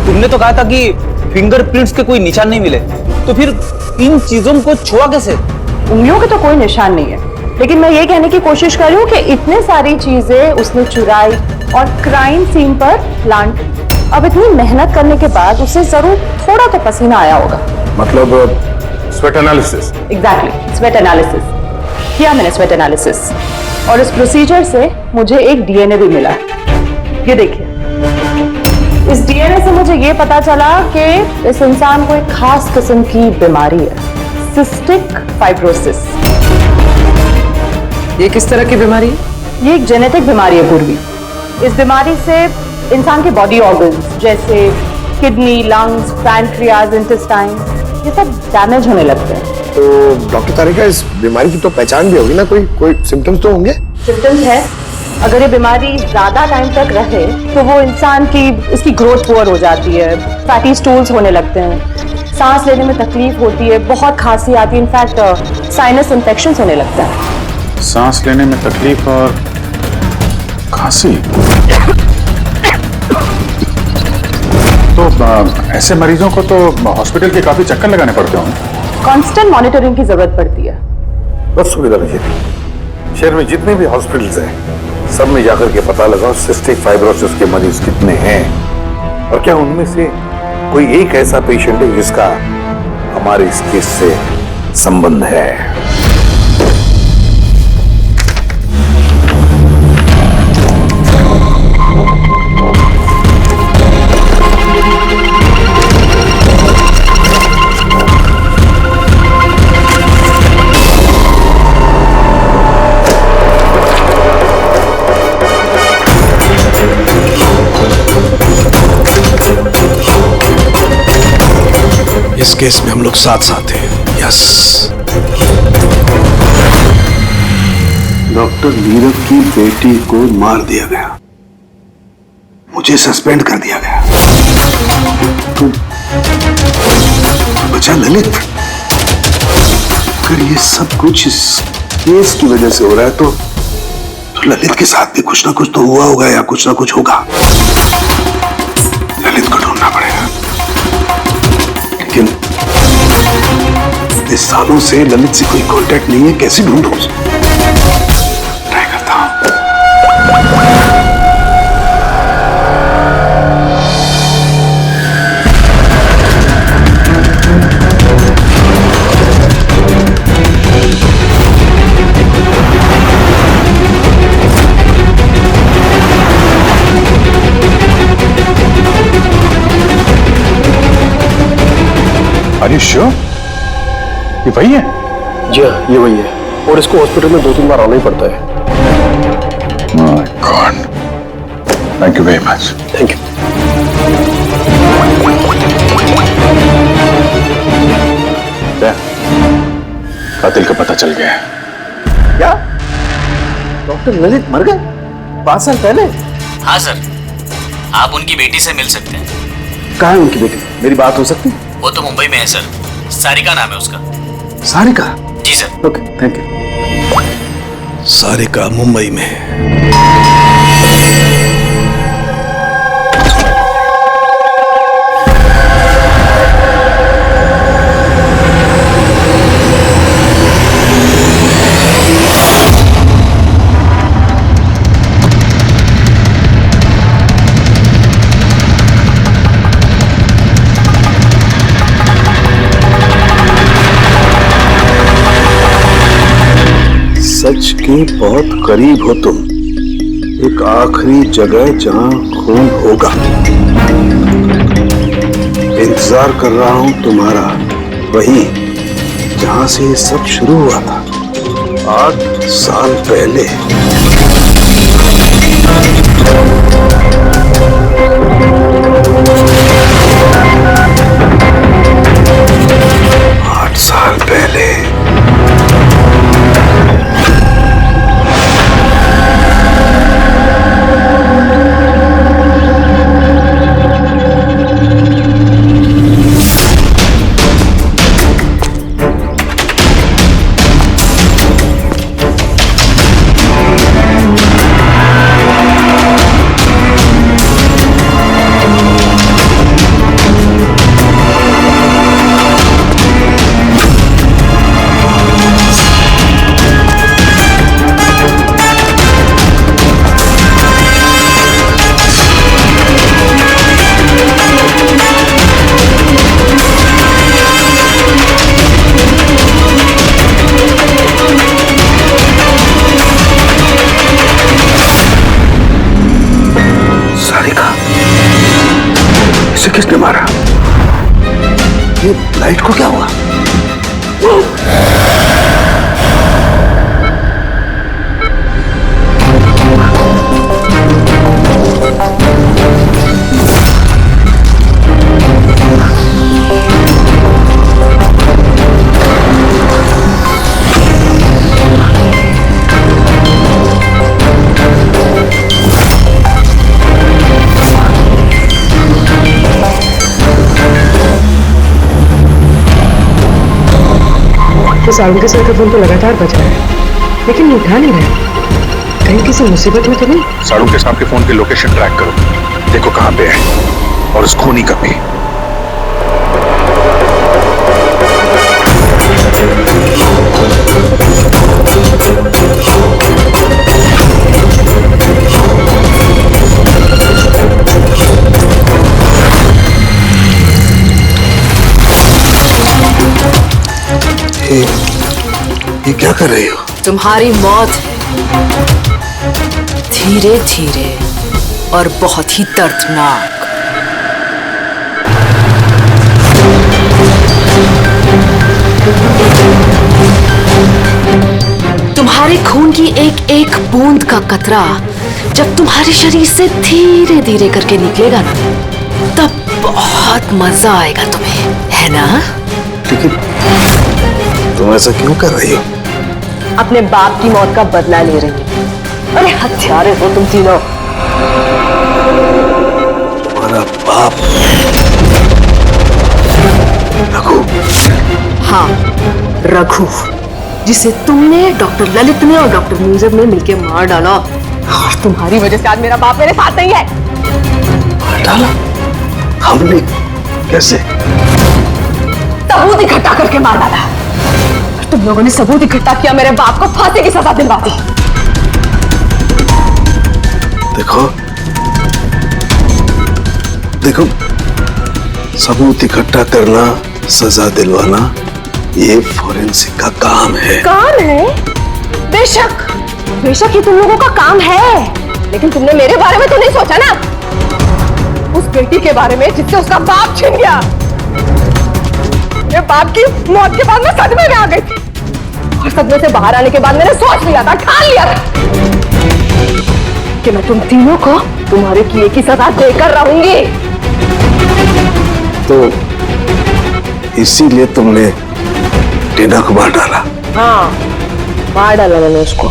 तुमने तो कहा था कि फिंगरप्रिंट्स के कोई निशान नहीं मिले, तो फिर इन चीजों को छुआ कैसे? उंगलियों के तो कोई निशान नहीं है, लेकिन मैं ये कहने की कोशिश कर रही हूँ कि इतने सारी चीजें उसने चुराई और क्राइम सीन पर प्लांट। अब इतनी मेहनत करने के बाद उसे जरूर थोड़ा तो पसीना आया होगा। मतलब sweat analysis? Exactly, sweat analysis किया मैंने, स्वेट एनालिसिस। और इस प्रोसीजर से मुझे एक डीएनए भी मिला। ये देखिए, इस डीएनए से मुझे ये पता चला कि इस इंसान को एक खास किस्म की बीमारी है, सिस्टिक फाइब्रोसिस। ये किस तरह की बीमारी है? ये एक जेनेटिक बीमारी है पूर्वी। इस बीमारी से इंसान के बॉडी ऑर्गन्स जैसे किडनी, लंग्स, पैंक्रियाज, इंटेस्टाइन, ये सब डैमेज होने लगते हैं। तो डॉक्टर तारिका, इस बीमारी की तो पहचान भी होगी ना, कोई सिम्टम्स तो होंगे? सिम्टम्स है, अगर ये बीमारी ज्यादा टाइम तक रहे तो वो इंसान की इसकी ग्रोथ पुअर हो जाती है, फैटी स्टूल्स होने लगते हैं, सांस लेने में तकलीफ होती है, बहुत खांसी आती है, इनफैक्ट साइनस इन्फेक्शंस होने लगता है। सांस लेने में तकलीफ और खांसी? तो ऐसे मरीजों को तो हॉस्पिटल के काफी चक्कर लगाने पड़ते होंगे। कांस्टेंट मॉनिटरिंग की जरूरत पड़ती है। बस सुविधा रखिए, शहर में जितने भी हॉस्पिटल्स हैं सब में जाकर के पता लगाओ सिस्टिक फाइब्रोसिस के मरीज कितने हैं, और क्या उनमें से कोई एक ऐसा पेशेंट है जिसका हमारे इस केस से संबंध है। इस केस में हम लोग साथ साथ हैं। यस। डॉक्टर नीरव की बेटी को मार दिया गया, मुझे सस्पेंड कर दिया गया, तो बचा ललित। अगर ये सब कुछ इस केस की वजह से हो रहा है तो ललित के साथ भी कुछ ना कुछ तो हुआ होगा या कुछ ना कुछ होगा। ललित को ढूंढना पड़ेगा, लेकिन इस सालों से ललित से कोई कांटेक्ट नहीं है, कैसे ढूंढूं उसे? ट्राई करता हूं। Are you sure? ये वही है? जी हाँ, ये वही है, और इसको हॉस्पिटल में 2-3 बार आना ही पड़ता है। My God. Thank you very much. Thank you. कातिल का पता चल गया। क्या डॉक्टर ललित मर गए 5 साल पहले? हाँ सर, आप उनकी बेटी से मिल सकते हैं। कहाँ है उनकी बेटी? मेरी बात हो सकती? वो तो मुंबई में है सर, सारिका नाम है उसका। सारिका? जी sir. Okay, thank you. Sarika Mumbai में। सच के बहुत करीब हो तुम। एक आखिरी जगह जहां खून होगा। इंतजार कर रहा हूं तुम्हारा, वही जहां से ये सब शुरू हुआ था 8 साल पहले। साल पहले। किसने मारा? ये लाइट को क्या हुआ? सारुण के सर का फोन तो लगातार बज रहा है, लेकिन वो उठा नहीं रहे। कहीं किसी मुसीबत में तो नहीं? सारुण के साहब के फोन की लोकेशन ट्रैक करो, देखो कहां पे है और उस खूनी का भी। ये क्या कर रही हो? तुम्हारी मौत धीरे धीरे और बहुत ही दर्दनाक। तुम्हारे खून की एक एक बूंद का कतरा जब तुम्हारे शरीर से धीरे धीरे करके निकलेगा ना, तब बहुत मजा आएगा तुम्हें, है ना? लेकिन तुम ऐसा क्यों कर रही हो? अपने बाप की मौत का बदला ले रही हो। अरे हत्यारे हो तुम तीनों। तुम्हारा बाप रघु? हाँ, रघु, जिसे तुमने, डॉक्टर ललित ने और डॉक्टर नीरव ने मिलकर मार डाला। और तुम्हारी वजह से आज मेरा बाप मेरे साथ नहीं है। मार डाला? हमने? कैसे? सबूत इकट्ठा करके मार डाला। तुम लोगों ने सबूत इकट्ठा किया, मेरे बाप को फांसी की सजा दिलवा दी। देखो देखो, सबूत इकट्ठा करना, सजा दिलवाना, ये फोरेंसिक का काम है। काम है? बेशक बेशक ये तुम लोगों का काम है, लेकिन तुमने मेरे बारे में तो नहीं सोचा ना। उस बेटी के बारे में जिससे उसका बाप छिन गया। मेरे बाप की मौत के बाद मैं सदमे में आ गई थी, और सदमे से बाहर आने के बाद मैंने सोच लिया था, ठान लिया था कि मैं तुम तीनों को तुम्हारे किए की सजा देकर रहूंगी। तो इसीलिए तुमने टीना को मार डाला? हाँ, मार डाला मैंने उसको,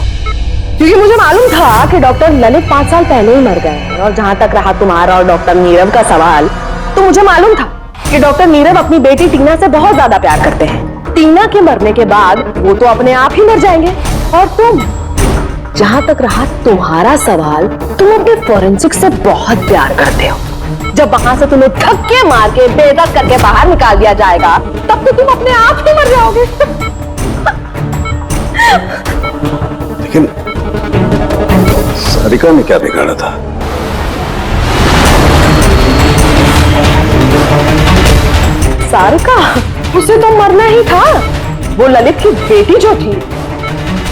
क्योंकि मुझे मालूम था कि डॉक्टर ललित 5 साल पहले ही मर गए हैं। और जहां तक रहा तुम्हारा और डॉक्टर नीरव का सवाल, तो मुझे मालूम था कि डॉक्टर नीरव अपनी बेटी टीना से बहुत ज्यादा प्यार करते हैं। टीना के मरने के बाद वो तो अपने आप ही मर जाएंगे। और तुम, जहां तक रहा तुम्हारा सवाल, तुम अपने फोरेंसिक से बहुत प्यार करते हो। जब वहां से तुम्हें धक्के मार के बेइज्जत करके बाहर निकाल दिया जाएगा, तब तो तुम अपने आप ही मर जाओगे। लेकिन सारिका ने क्या बिगाड़ा था? सारिका, उसे तो मरना ही था। वो ललित की बेटी जो थी,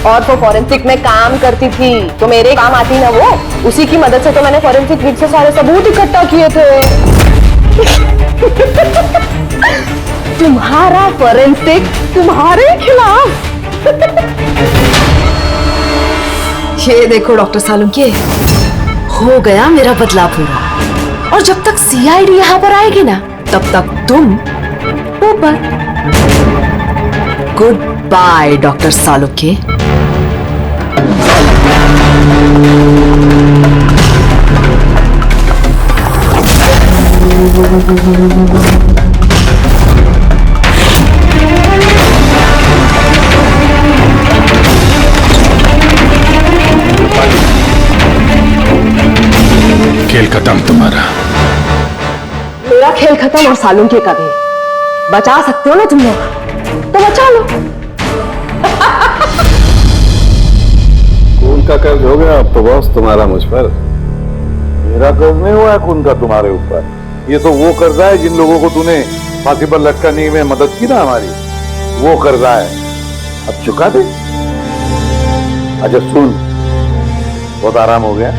और वो फॉरेंसिक में काम करती थी, तो मेरे काम आती ना वो। उसी की मदद से तो मैंने फॉरेंसिक विद से सारे सबूत इकट्ठा किए थे। तुम्हारा फॉरेंसिक तुम्हारे खिलाफ। ये देखो डॉक्टर सालुंके, हो गया मेरा बदला पूरा। और जब तक सीआईडी यहाँ पर आएगी ना, तब तक तुम ऊपर। Good by doctor Salunke. खेल खत्म तुम्हारा। मेरा खेल खत्म और सालुंके का भी। बचा सकते हो ना तुम लोग, तो बचा लो। खून का कर्ज हो गया अब तो बॉस तुम्हारा मुझ पर। मेरा कर्ज नहीं हुआ है खून का तुम्हारे ऊपर। ये तो वो कर्जा है जिन लोगों को तूने फांसी पर लटकाने में मदद की ना हमारी, वो कर्जा है। अब चुका दे। अच्छा सुन, बहुत आराम हो गया,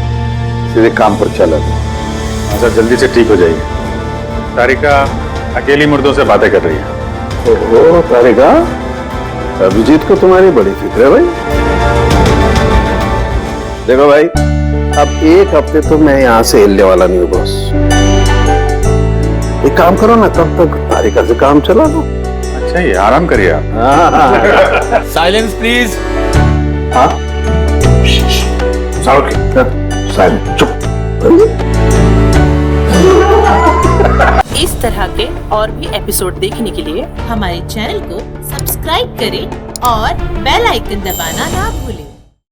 सीधे काम पर चला। अच्छा जल्दी से ठीक हो जाइए। सारिका अकेली मुर्दों से बातें कर रही है। ओहो सारिका, अभिजीत को तुम्हारी बड़ी फिक्र है भाई। देखो भाई, अब एक हफ्ते तो मैं यहाँ से हिलने वाला नहीं हूँ बॉस। एक काम करो ना, तब तक सारिका से काम चला दो। अच्छा ये आराम करिए आप। Silence please. हाँ साइलेंस, चुप। इस तरह के और भी एपिसोड देखने के लिए हमारे चैनल को सब्सक्राइब करें और बेल आइकन दबाना ना भूलें।